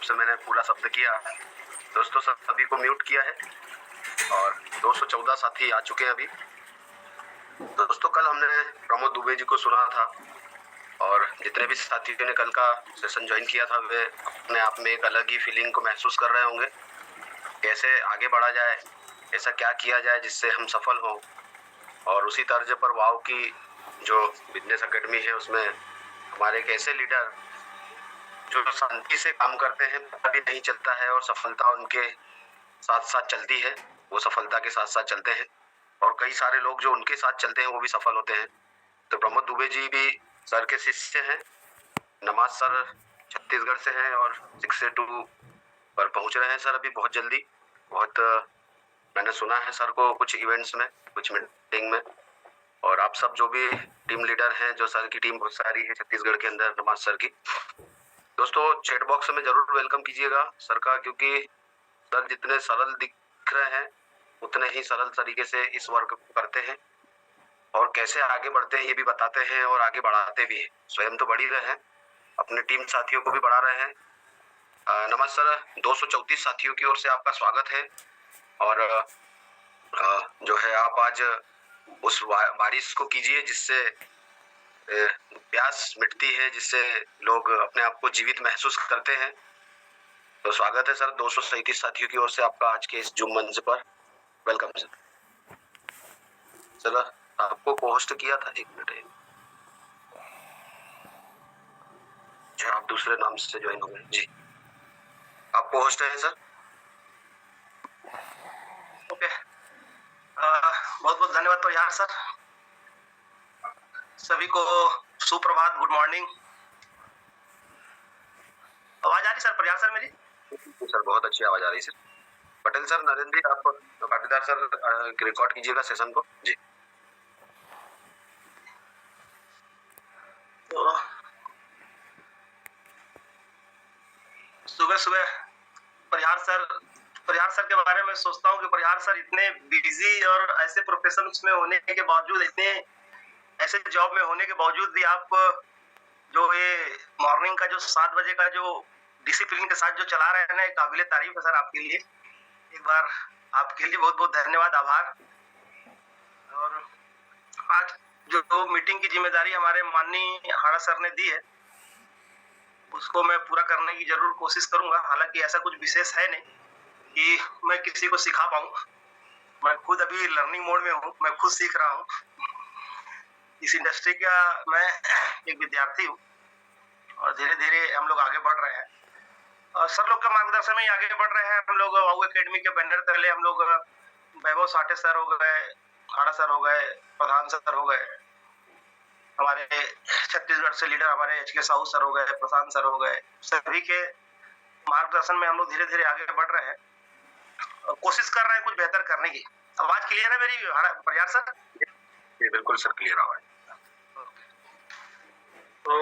से मैंने पूरा शब्द किया। दोस्तों सभी को म्यूट किया है और 214 साथी आ चुके हैं अभी। दोस्तों कल हमने प्रमोद दुबे जी को सुना था और जितने भी साथियों ने कल का सेशन ज्वाइन किया था वे अपने आप में एक अलग ही फीलिंग को महसूस कर रहे होंगे। कैसे आगे बढ़ा जाए, ऐसा क्या किया जाए जिससे हम सफल हों। और उसी तर्ज पर वाव की जो बिजनेस एकेडमी है उसमें हमारे एक ऐसे लीडर जो शांति से काम करते हैं, पता भी नहीं चलता है और सफलता उनके साथ साथ चलती है, वो सफलता के साथ साथ चलते हैं और कई सारे लोग जो उनके साथ चलते हैं वो भी सफल होते हैं। तो प्रमोद दुबे जी भी सर के शिष्य हैं। नमाज सर छत्तीसगढ़ से हैं और 6 पर पहुंच रहे हैं सर अभी बहुत जल्दी। बहुत मैंने सुना है सर को कुछ इवेंट्स में, कुछ मीटिंग में। और आप सब जो भी टीम लीडर हैं, जो सर की टीम बहुत सारी है छत्तीसगढ़ के अंदर नमाज सर की, दोस्तों चैट बॉक्स में जरूर वेलकम कीजिएगा सर का, क्योंकि सर जितने सरल दिख रहे हैं उतने ही सरल तरीके से इस वर्क को करते हैं और कैसे आगे बढ़ते हैं ये भी बताते हैं और आगे बढ़ाते भी हैं। स्वयं तो बढ़ ही रहे हैं, अपने टीम साथियों को भी बढ़ा रहे हैं। नमस्कार सर, 234 साथियों की ओर से आपका स्वागत है। और जो है आप आज उस बारिश को कीजिए जिससे प्यास मिटती है, जिससे लोग अपने आप को जीवित महसूस करते हैं। तो स्वागत है सर 237 साथियों की ओर से आपका आज के इस जूम मंच पर। Welcome sir. सर आपको पोस्ट किया था, एक मिनट, जी आप दूसरे नाम से ज्वाइन हो गए जी, आप पोस्ट हैं सर। ओके, बहुत बहुत धन्यवाद तो यार सर। सभी को सुप्रभात, गुड मॉर्निंग। आवाज आ रही सर, प्रयास सर मेरी? सर बहुत अच्छी आवाज आ रही सर। पटेल सर, नरेंद्र जी, आप पाटीदार सर रिकॉर्ड कीजिएगा सेशन को जी। तो सुबह सुबह परिहार सर के बारे में सोचता हूँ कि परिहार सर इतने बिजी और ऐसे प्रोफेशन में होने के बावजूद, इतने ऐसे जॉब में होने के बावजूद भी आप जो ये मॉर्निंग का जो 7 बजे का जो डिसिप्लिन के साथ जो चला रहे हैं ना, काबिले तारीफ है सर आपके लिए। एक बार आपके लिए बहुत बहुत धन्यवाद, आभार। और आज जो मीटिंग की जिम्मेदारी हमारे माननीय हाड़ा सर ने दी है उसको मैं पूरा करने की जरूर कोशिश करूंगा। हालांकि ऐसा कुछ विशेष है नहीं कि मैं किसी को सिखा पाऊं, मैं खुद अभी लर्निंग मोड में हूं, मैं खुद सीख रहा हूं। इस इंडस्ट्री का मैं एक विद्यार्थी हूं और धीरे धीरे हम लोग आगे बढ़ रहे हैं और सर लोग के मार्गदर्शन में ही आगे बढ़ रहे हैं। हम लोग वाऊ एकेडमी के बैनर तले हम लोग वैभव साठे सर हो गए, हाड़ा सर हो गए, प्रधान सर हो गए, हमारे छत्तीसगढ़ से लीडर हमारे HK साहू सर हो गए, प्रशांत सर हो गए, सभी के मार्गदर्शन में हम लोग धीरे धीरे आगे बढ़ रहे हैं और कोशिश कर रहे हैं कुछ बेहतर करने की। आवाज क्लियर है मेरी प्रयास सर? जी बिल्कुल सर, क्लियर आवाज। तो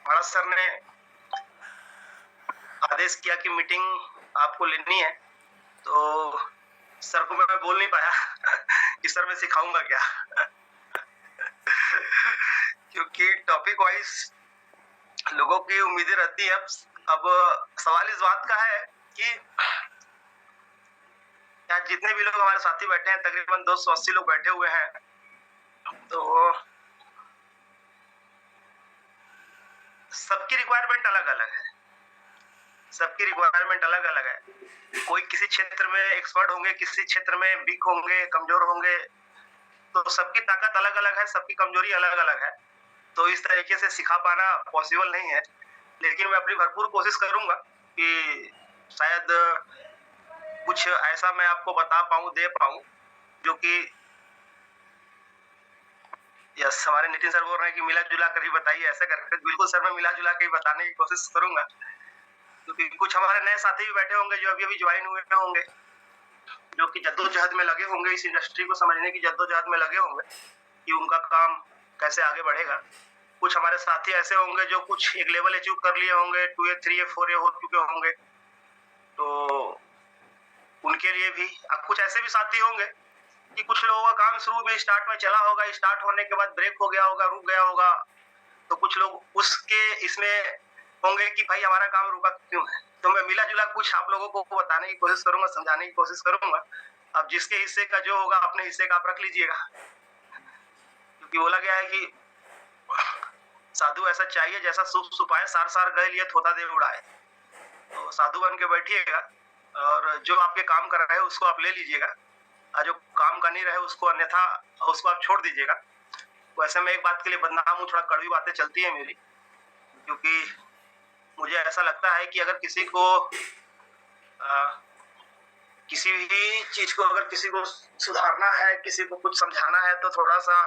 भारत सर ने आदेश किया कि मीटिंग आपको लेनी है, तो सर को मैं बोल नहीं पाया कि सर मैं सिखाऊंगा क्या क्योंकि टॉपिक वाइज लोगों की उम्मीदें रहती है। अब सवाल इस बात का है कि यहाँ जितने भी लोग हमारे साथी बैठे हैं, तकरीबन 280 लोग बैठे हुए हैं, तो सबकी रिक्वायरमेंट अलग अलग है, सबकी रिक्वायरमेंट अलग अलग है। कोई किसी क्षेत्र में एक्सपर्ट होंगे, किसी क्षेत्र में वीक होंगे, कमजोर होंगे, तो सबकी ताकत अलग अलग है, सबकी कमजोरी अलग अलग है। तो इस तरीके से सिखा पाना पॉसिबल नहीं है, लेकिन मैं अपनी भरपूर कोशिश करूंगा कि शायद कुछ ऐसा मैं आपको बता पाऊं, दे पाऊं, जो कि यस हमारे नितिन सर बोल रहे हैं कि मिला जुला कर ही बताइए, ऐसा करके बिल्कुल सर मैं मिला जुला के ही बताने की कोशिश करूंगा, क्योंकि कुछ हमारे नए साथी भी बैठे होंगे जो अभी अभी ज्वाइन हुए होंगे, जो कि जद्दोजहद में लगे होंगे, इस इंडस्ट्री को समझने की जद्दोजहद में लगे होंगे कि उनका काम कैसे आगे बढ़ेगा। कुछ हमारे साथी ऐसे होंगे जो कुछ एक लेवल अचीव कर लिए होंगे, 2A 3A 4A हो चुके होंगे, तो उनके लिए भी। अब कुछ ऐसे भी साथी होंगे कि कुछ लोगों का काम शुरू में स्टार्ट में चला होगा, स्टार्ट होने के बाद ब्रेक हो गया होगा, रुक गया होगा, तो कुछ लोग उसके इसमें होंगे कि भाई हमारा काम रुका क्यों है। तो मैं मिला जुला कुछ आप लोगों को बताने की कोशिश करूंगा, समझाने की कोशिश करूंगा। अब जिसके हिस्से का जो होगा अपने हिस्से का आप रख लीजिएगा, क्योंकि बोला गया है कि साधु ऐसा चाहिए जैसा सूप सुपाए, सार सार गए लिए थोता दे उड़ाए। तो साधु बन के बैठिएगा और जो आपके काम कर रहे हैं उसको आप ले लीजिएगा, और जो काम का नहीं रहे उसको अन्यथा उसको आप छोड़ दीजिएगा। वैसे मैं एक बात के लिए बदनाम हूँ, थोड़ा कड़वी बातें चलती है मेरी, क्योंकि मुझे ऐसा लगता है कि अगर किसी को किसी भी चीज को अगर किसी को सुधारना है, किसी को कुछ समझाना है, तो थोड़ा सा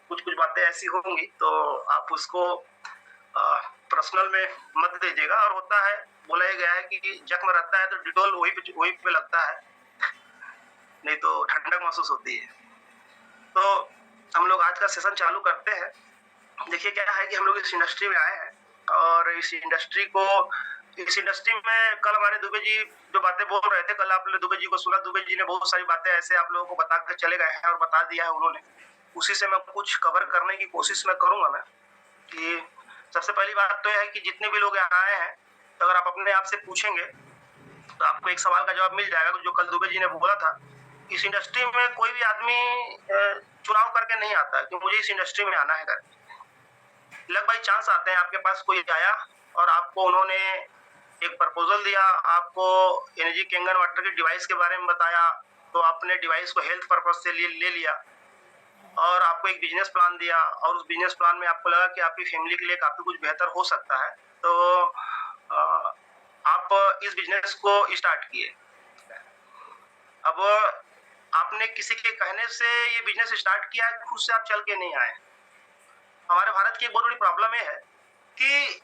कुछ कुछ बातें ऐसी होंगी तो आप उसको पर्सनल में मत दीजिएगा। और होता है, बोला ही गया है कि जख्म रहता है तो डिटोल वही पे लगता है, नहीं तो ठंडक महसूस होती है। तो हम लोग आज का सेशन चालू करते हैं। देखिए क्या है कि हम लोग इस इंडस्ट्री में आए हैं और इस इंडस्ट्री में कल हमारे दुबे जी जो बातें बोल रहे थे, कल आपने दुबे जी को सुना, दुबे जी ने बहुत सारी बातें ऐसे आप लोगों को बता कर चले गए हैं और बता दिया है उन्होंने। उसी से मैं कुछ कवर करने की कोशिश मैं करूंगा। मैं कि सबसे पहली बात तो यह है कि जितने भी लोग यहाँ आए हैं, तो अगर आप अपने आप से पूछेंगे तो आपको एक सवाल का जवाब मिल जाएगा, जो कल दुबे जी ने बोला था। इस इंडस्ट्री में कोई भी आदमी चुनाव करके नहीं आता कि मुझे इस इंडस्ट्री में आना है करके। लग बाई चांस आते हैं, आपके पास कोई आया और आपको उन्होंने एक प्रपोजल दिया, आपको एनर्जी कैंगन वाटर के डिवाइस के बारे में बताया, तो आपने डिवाइस को हेल्थ पर्पज से ले लिया और आपको एक बिजनेस प्लान दिया, और उस बिजनेस प्लान में आपको लगा कि आपकी फैमिली के लिए काफी कुछ बेहतर हो सकता है, तो आप इस बिजनेस को स्टार्ट किए। अब आपने किसी के कहने से ये बिजनेस स्टार्ट किया, खुद से आप चल के नहीं आए। हमारे भारत की एक बहुत बड़ी प्रॉब्लम ये है कि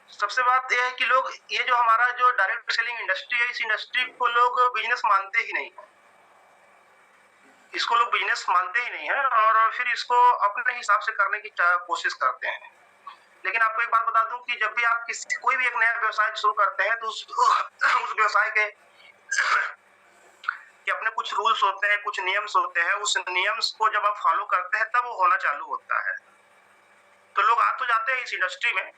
सबसे बात यह है कि लोग ये जो हमारा जो डायरेक्ट सेलिंग इंडस्ट्री है, इस इंडस्ट्री को लोग बिजनेस मानते ही नहीं, इसको लोग बिजनेस मानते ही नहीं है और फिर इसको अपने हिसाब से करने की कोशिश करते हैं। लेकिन आपको एक बात बता दूं कि जब भी आप कोई भी एक नया व्यवसाय शुरू करते हैं तो उस व्यवसाय के अपने कुछ रूल्स होते हैं, कुछ नियम्स होते हैं। उस नियम्स को जब आप फॉलो करते हैं तब वो होना चालू होता है। तो लोग आ तो जाते हैं इस इंडस्ट्री में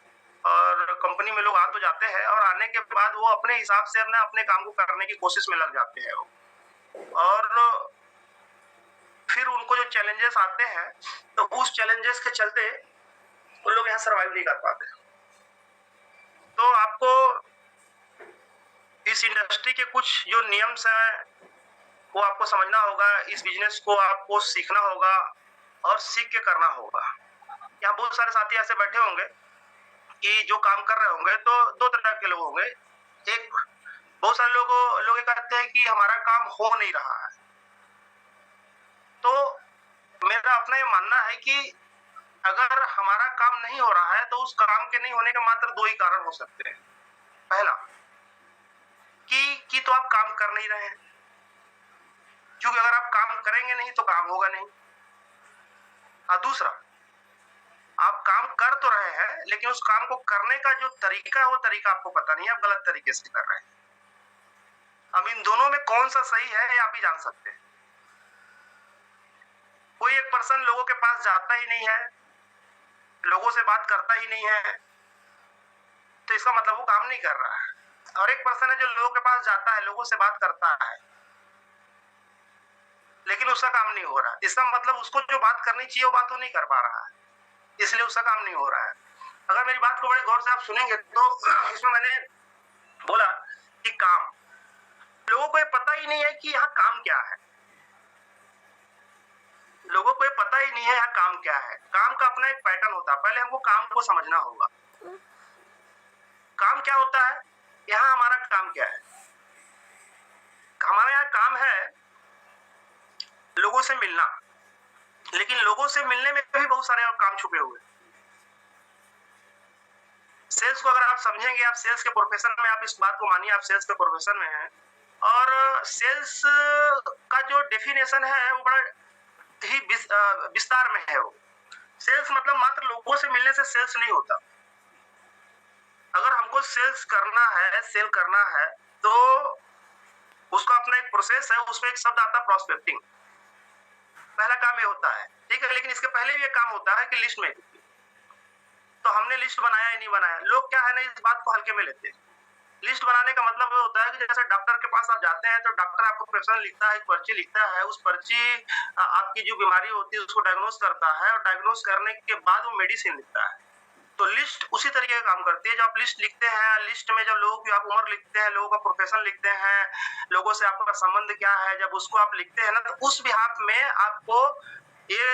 और कंपनी में लोग आ तो जाते हैं, और आने के बाद वो अपने हिसाब से अपने काम को करने की कोशिश में लग जाते हैं और फिर उनको जो चैलेंजेस आते हैं तो उस चैलेंजेस के चलते वो लोग यहाँ सर्वाइव नहीं कर पाते। तो आपको इस इंडस्ट्री के कुछ जो नियम्स हैं वो आपको समझना होगा, इस बिजनेस को आपको सीखना होगा और सीख के करना होगा। यहाँ बहुत सारे साथी ऐसे बैठे होंगे कि जो काम कर रहे होंगे, तो दो तरह के लोग होंगे। एक, बहुत सारे लोग कहते हैं कि हमारा काम हो नहीं रहा है। तो मेरा अपना ये मानना है कि अगर हमारा काम नहीं हो रहा है तो उस काम के नहीं होने के मात्र दो ही कारण हो सकते हैं। पहला कि तो आप काम कर नहीं रहे हैं, क्योंकि अगर आप काम करेंगे नहीं तो काम होगा नहीं। और दूसरा, आप काम कर तो रहे हैं लेकिन उस काम को करने का जो तरीका है वो तरीका आपको पता नहीं है, आप गलत तरीके से कर रहे हैं। अब इन दोनों में कौन सा सही है ये आप ही जान सकते हैं। कोई एक पर्सन लोगों के पास जाता ही नहीं है, लोगों से बात करता ही नहीं है, तो इसका मतलब वो काम नहीं कर रहा है। और एक पर्सन है जो लोगों के पास जाता है, लोगों से बात करता है, लेकिन उसका काम नहीं हो रहा, इसका मतलब उसको जो बात करनी चाहिए वो बात वो नहीं कर पा रहा है, इसलिए उसका काम नहीं हो रहा है। अगर मेरी बात को बड़े गौर से आप सुनेंगे तो इसमें मैंने बोला कि काम, लोगों को ये पता ही नहीं है कि यहाँ काम क्या है। लोगों को ये पता ही नहीं है यहाँ काम क्या है। काम का अपना एक पैटर्न होता है, पहले हमको काम को समझना होगा। काम क्या होता है, यहाँ हमारा काम क्या है। हमारा यहाँ काम है लोगों से मिलना, लेकिन लोगों से मिलने में भी बहुत सारे काम छुपे हुए। सेल्स को अगर आप समझेंगे, आप सेल्स के प्रोफेशन में, आप इस बात को मानिए आप सेल्स के प्रोफेशन में हैं, और सेल्स का जो डेफिनेशन है वो बड़ा ही विस्तार में है। वो सेल्स मतलब मात्र लोगों से मिलने से सेल्स नहीं होता। अगर हमको सेल्स करना है, सेल करना है, तो उसका अपना एक प्रोसेस है, उसमें एक शब्द आता है प्रोस्पेक्टिंग। पहला काम ये होता है, ठीक है, लेकिन इसके पहले भी एक काम होता है कि लिस्ट मेकिंग। तो हमने लिस्ट बनाया ही नहीं बनाया। लोग क्या है ना, इस बात को हल्के में लेते हैं। लिस्ट बनाने का मतलब ये होता है कि जैसे डॉक्टर के पास आप जाते हैं तो डॉक्टर आपको प्रेस्क्रिप्शन लिखता है, एक पर्ची लिखता है, उस पर्ची आपकी जो बीमारी होती है उसको डायग्नोस करता है और डायग्नोस करने के बाद वो मेडिसिन लिखता है। तो लिस्ट उसी तरीके का काम करती है। जब आप लिस्ट लिखते हैं, लिस्ट में जब लोगों की आप उम्र लिखते हैं, लोगों का प्रोफेशन लिखते हैं, लोगों से आपका संबंध क्या है, जब उसको आप लिखते हैं ना, तो उस बिहाफ में आपको ये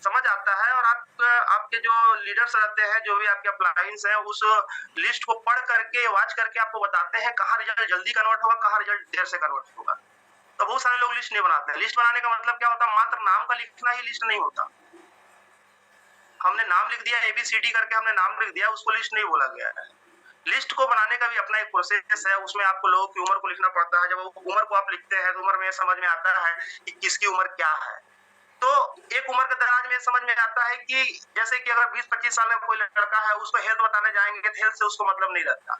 समझ आता है और आपके जो लीडर्स रहते हैं, जो भी आपके अप्लायंस हैं, उस लिस्ट को पढ़ करके, वॉच करके आपको बताते हैं कहाँ रिजल्ट जल्दी कन्वर्ट होगा, कहाँ रिजल्ट देर से कन्वर्ट होगा। तो बहुत सारे लोग लिस्ट नहीं बनाते हैं। लिस्ट बनाने का मतलब क्या होता है? मात्र नाम का लिखना ही लिस्ट नहीं होता। हमने नाम लिख दिया, ABCD करके हमने नाम लिख दिया, उसको लिस्ट नहीं बोला गया है। लिस्ट को बनाने का भी अपना एक प्रोसेस है, उसमें आपको लोगों की उम्र को लिखना पड़ता है। जब उम्र को आप लिखते हैं तो उम्र में समझ में आता है कि किसकी उम्र क्या है। तो एक उम्र के दराज में समझ में आता है कि जैसे कि अगर 20-25 साल का कोई लड़का है, उसको हेल्थ बताने जाएंगे तो हेल्थ से उसको मतलब नहीं रहता,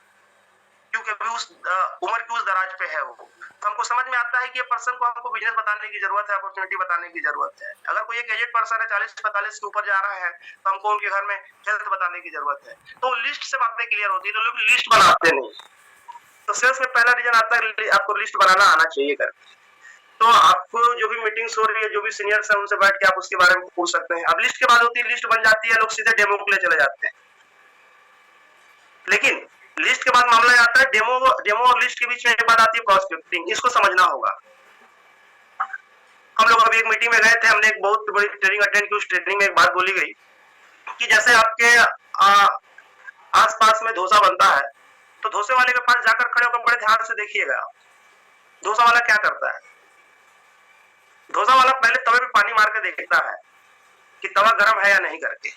क्योंकि अभी उस उम्र की उस दराज पे है वो। तो हमको समझ में आता है कि ये पर्सन को हमको बिजनेस बताने की जरूरत है, अपॉर्चुनिटी बताने की जरूरत है। अगर कोई एक एजेड पर्सन है, 40-45 के ऊपर जा रहा है, तो हमको उनके घर में हेल्थ बताने की जरूरत है। तो लिस्ट से बातें क्लियर होती है, तो लोग लिस्ट बनाते नहीं। तो सेल्स में पहला रीजन आता है आपको लिस्ट बनाना आना चाहिए करके। तो आपको जो भी मीटिंग्स हो रही है, जो भी सीनियर्स है, उनसे बैठ के आप उसके बारे में पूछ सकते हैं। अब लिस्ट के बाद होती है, लिस्ट बन जाती है, लोग सीधे डेमो के लिए चले जाते हैं। लेकिन लिस्ट के बाद मामला आता है डेमो और लिस्ट के बीच में एक बात आती है प्रोस्पेक्टिंग। इसको समझना होगा। हम लोग अभी एक मीटिंग में गए थे, हमने एक बहुत बड़ी ट्रेनिंग अटेंड की। उस ट्रेनिंग में एक बात बोली गई कि जैसे आपके आसपास में डोसा बनता है, तो डोसे वाले के पास जाकर खड़े होकर बड़े ध्यान से देखिएगा, डोसा वाला क्या करता है। डोसा वाला पहले तवे पे पानी मार के देखता है कि तवा गर्म है या नहीं करके,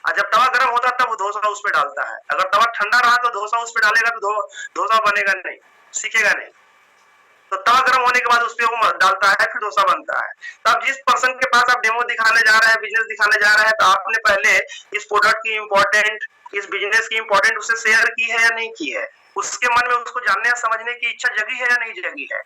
और जब तवा गर्म होता है तब वो डोसा उस पे डालता है। अगर तवा ठंडा रहा तो डोसा उस पे डालेगा तो डोसा बनेगा नहीं, सीखेगा नहीं। तो तवा गर्म होने के बाद उस पे वो डालता है, फिर डोसा बनता है। तब जिस पर्सन के पास आप डेमो दिखाने जा रहे हैं, बिजनेस दिखाने जा रहे हैं, तो आपने पहले इस प्रोडक्ट की इम्पोर्टेंट, इस बिजनेस की इम्पोर्टेंट उससे शेयर की है या नहीं की है, उसके मन में उसको जानने या समझने की इच्छा जगी है या नहीं जगी है।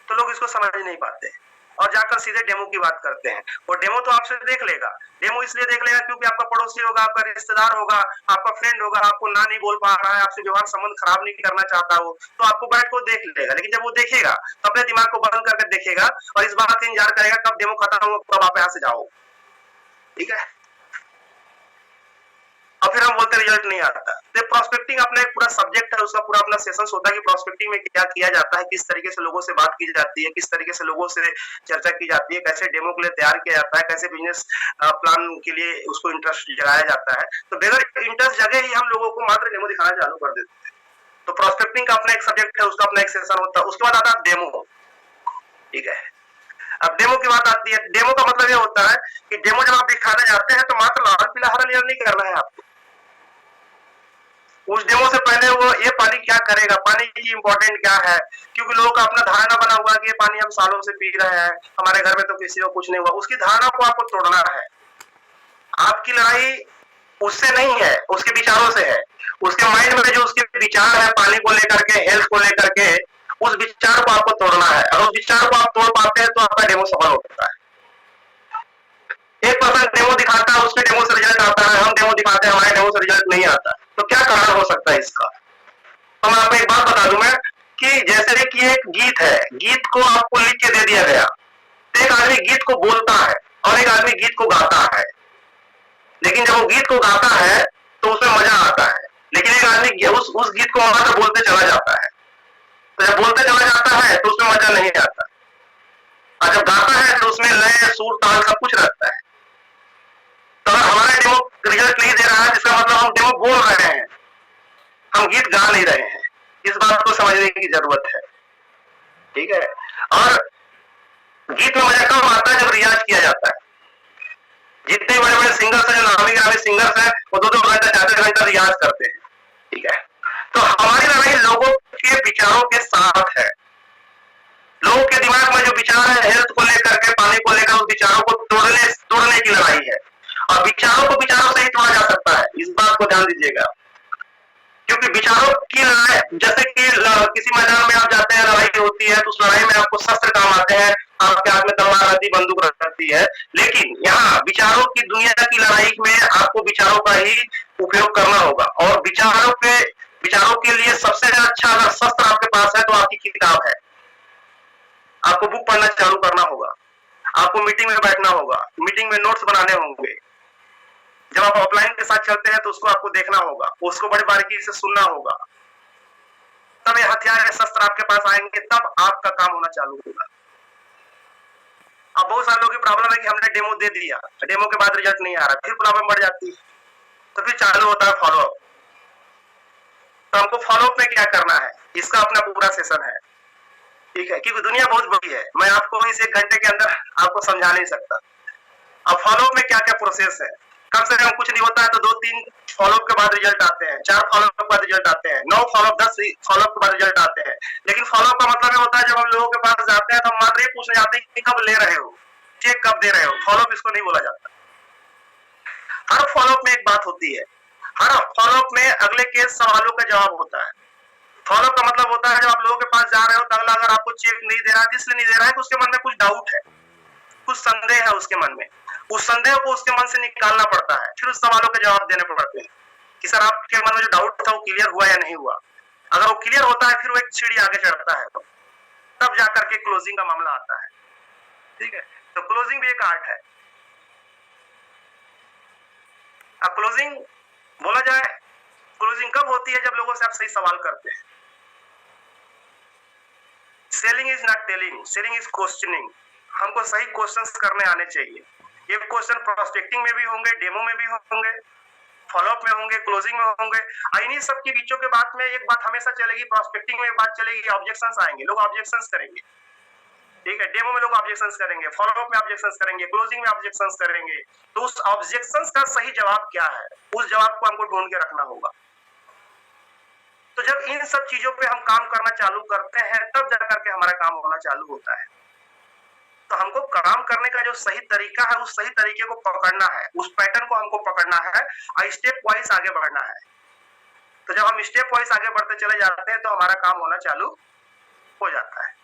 तो लोग इसको समझ नहीं पाते और जाकर सीधे डेमो की बात करते हैं। और डेमो तो आपसे देख लेगा, डेमो इसलिए देख लेगा क्योंकि आपका पड़ोसी होगा, आपका रिश्तेदार होगा, आपका फ्रेंड होगा, आपको ना नहीं बोल पा रहा है, आपसे व्यवहार संबंध खराब नहीं करना चाहता हो, तो आपको बैठ को देख लेगा। लेकिन जब वो देखेगा तो अपने दिमाग को बंद करके देखेगा और इस बात का इंतजार करेगा कब डेमो खत्म हो, कब आप यहाँ से जाओ। ठीक है, और फिर हम बोलते रिजल्ट नहीं आता। तो प्रोस्पेक्टिंग अपना एक पूरा सब्जेक्ट है, उसका पूरा अपना सेशन होता है कि प्रोस्पेक्टिंग में क्या किया जाता है, किस तरीके से लोगों से बात की जाती है, किस तरीके से लोगों से चर्चा की जाती है, कैसे डेमो के लिए तैयार किया जाता है, कैसे बिजनेस प्लान के लिए उसको इंटरेस्ट जगाया जाता है। तो बगैर इंटरेस्ट जगह ही हम लोगों को मात्र डेमो दिखाना चालू कर देते हैं। तो प्रोस्पेक्टिंग का अपना एक सब्जेक्ट है, उसका अपना एक सेशन होता है। उसके बाद आता है डेमो। ठीक है, अब डेमो की बात आती है। डेमो का मतलब ये होता है कि डेमो जब आप दिखाने जाते हैं तो मात्र लाल पीला हरा नीला नहीं करना है आपको। उस डेमो से पहले वो ये पानी क्या करेगा, पानी की इंपॉर्टेंट क्या है, क्योंकि लोगों का अपना धारणा बना हुआ कि ये पानी हम सालों से पी रहे हैं, हमारे घर में तो किसी को कुछ नहीं हुआ। उसकी धारणा को आपको तोड़ना है। आपकी लड़ाई उससे नहीं है, उसके विचारों से है। उसके माइंड में जो उसके विचार है पानी को लेकर के, हेल्थ को लेकर के, उस विचार को आपको तोड़ना है। और उस विचार को आप तोड़ पाते हैं तो आपका डेमो सफल होता है। एक पर्सन डेमो दिखाता है, उसके डेमो से रिजल्ट आता है, हम डेमो दिखाते हैं, हमारे डेमो से रिजल्ट नहीं आता। तो क्या कारण हो सकता है इसका? तो मैं आपको एक बात बता दूं मैं कि जैसे कि एक गीत है, गीत को आपको लिख के दे दिया गया, तो एक आदमी गीत को बोलता है और एक आदमी गीत को गाता है। लेकिन जब वो गीत को गाता है तो उसमें मजा आता है, लेकिन एक आदमी उस गीत को मात्र बोलते चला जाता है। तो जब बोलते चला जाता है तो उसमें मजा नहीं आता, और जब गाता है तो उसमें लय, सुर, ताल सब कुछ रहता है। तो अगर हमारा डेमो रिजल्ट नहीं दे रहा है, जिसका मतलब हम डेमो बोल रहे हैं, हम गीत गा नहीं रहे हैं। इस बात को समझने की जरूरत है। ठीक है, और गीत में मजा कब आता है? जब रियाज किया जाता है। जितने बड़े बड़े सिंगर्स हैं, जो नामी गिरामी सिंगर्स हैं, वो 2-2 घंटा 4-4 घंटा रियाज करते हैं। ठीक है, तो हमारी लड़ाई लोगों के विचारों के साथ है। लोगों के दिमाग में जो विचार है हेल्थ को लेकर के, पानी को लेकर, उस विचारों को तोड़ने की लड़ाई है। और विचारों को विचारों से ही तोड़ा जा सकता है, इस बात को ध्यान दीजिएगा। क्योंकि विचारों की लड़ाई, जैसे कि किसी मैदान में आप जाते हैं, लड़ाई होती है, तो उस लड़ाई में आपको शस्त्र काम आते हैं, आपके हाथ में तलवार रहती, बंदूक रहती है, लेकिन यहाँ विचारों की दुनिया की लड़ाई में आपको विचारों का ही उपयोग करना होगा। और विचारों के लिए सबसे अच्छा अगर शस्त्र आपके पास है तो आपकी किताब है। आपको बुक पढ़ना चालू करना होगा, आपको मीटिंग में बैठना होगा, मीटिंग में नोट्स बनाने होंगे। जब आप ऑफलाइन के साथ चलते हैं तो उसको आपको देखना होगा, उसको बड़ी बारीकी से सुनना होगा, तब ये हथियार या शस्त्र आपके पास आएंगे, तब आपका काम होना चालू होगा। अब बहुत सारे लोगों की प्रॉब्लम है कि हमने डेमो दे दिया, डेमो के बाद रिजल्ट नहीं आ रहा, फिर प्रॉब्लम बढ़ जाती है, तो फिर चालू होता है फॉलोअप। तो हमको फॉलोअप में क्या करना है, इसका अपना पूरा सेशन है, ठीक है, क्योंकि दुनिया बहुत बड़ी है, मैं आपको इस 1 घंटे के अंदर आपको समझा नहीं सकता। अब फॉलोअप में क्या क्या प्रोसेस है, कम से कम कुछ नहीं होता है तो 2-3 फॉलोअप के बाद रिजल्ट आते हैं, 4 फॉलोअप के बाद रिजल्ट आते हैं, 9 फॉलोअप 10 फॉलोअप के बाद रिजल्ट आते हैं। लेकिन फॉलोअप का मतलब होता है जब हम लोगों के पास जाते हैं तो हम मात्र ये पूछने जाते हैं कि कब ले रहे हो, चेक कब दे रहे हो, फॉलोअप इसको नहीं बोला जाता। हर फॉलोअप में एक बात होती है, हर फॉलोअप में अगले के सवालों का जवाब होता है। फॉलोअप का मतलब होता है जब आप लोगों के पास जा रहे हो तो अगला अगर आपको चेक नहीं दे रहा है, इसलिए नहीं दे रहा है कि उसके मन में कुछ डाउट है, कुछ संदेह है उसके मन में, उस संदेह को उसके मन से निकालना पड़ता है, फिर उस सवालों के जवाब देने पड़ते हैं कि सर आपके मन में जो डाउट था वो क्लियर हुआ या नहीं हुआ। अगर वो क्लियर होता है फिर वो एक सीढ़ी आगे चढ़ता है, तब जाकर के क्लोजिंग का मामला आता है, ठीक है। तो क्लोजिंग भी एक आर्ट है। अब क्लोजिंग बोला जाए, क्लोजिंग कब होती है, जब लोगों से आप सही सवाल करते हैं। Selling is not telling, selling is questioning. हमको सही क्वेश्चंस करने आने चाहिए। ये क्वेश्चन प्रोस्पेक्टिंग में भी होंगे, डेमो में भी होंगे, फॉलोअप में होंगे, क्लोजिंग में होंगे। इन्हीं सब के बीचों के बात में एक बात हमेशा चलेगी, प्रोस्पेक्टिंग में एक बात चलेगी, ऑब्जेक्शंस आएंगे, लोग ऑब्जेक्शंस करेंगे, ठीक है। डेमो में लोग ऑब्जेक्शंस करेंगे, फॉलोअप में ऑब्जेक्शंस करेंगे, क्लोजिंग में ऑब्जेक्शंस करेंगे। तो उस ऑब्जेक्शंस का सही जवाब क्या है, उस जवाब को हमको ढूंढ के रखना होगा। तो जब इन सब चीजों पे हम काम करना चालू करते हैं तब जाकर के हमारा काम होना चालू होता है। तो हमको काम करने का जो सही तरीका है उस सही तरीके को पकड़ना है, उस पैटर्न को हमको पकड़ना है और स्टेप वाइज आगे बढ़ना है। तो जब हम स्टेप वाइज आगे बढ़ते चले जाते हैं तो हमारा काम होना चालू हो जाता है।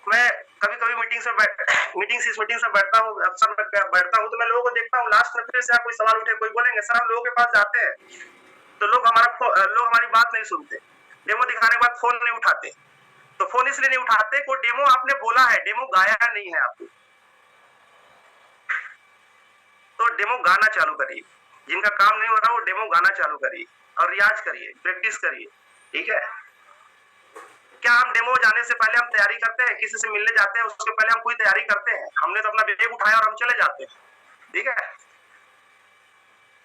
मैं कभी कभी मीटिंग से बैठता हूँ, अक्सर बैठता हूँ तो मैं लोगों को देखता हूँ, लास्ट में फिर से कोई सवाल उठे, कोई बोलेंगे सर हम लोगों के पास जाते हैं तो लोग हमारी बात नहीं सुनते, डेमो दिखाने के बाद फोन नहीं उठाते। तो फोन इसलिए नहीं उठाते को डेमो आपने बोला है, डेमो गाया नहीं है आपको। तो डेमो गाना चालू करिए, जिनका काम नहीं हो रहा वो डेमो गाना चालू करिए और रियाज करिए, प्रैक्टिस करिए, ठीक है। क्या हम डेमो जाने से पहले हम तैयारी करते हैं, किसी से मिलने जाते हैं उसके पहले हम कोई तैयारी करते हैं? हमने तो अपना बैग उठाया और हम चले जाते हैं, ठीक है।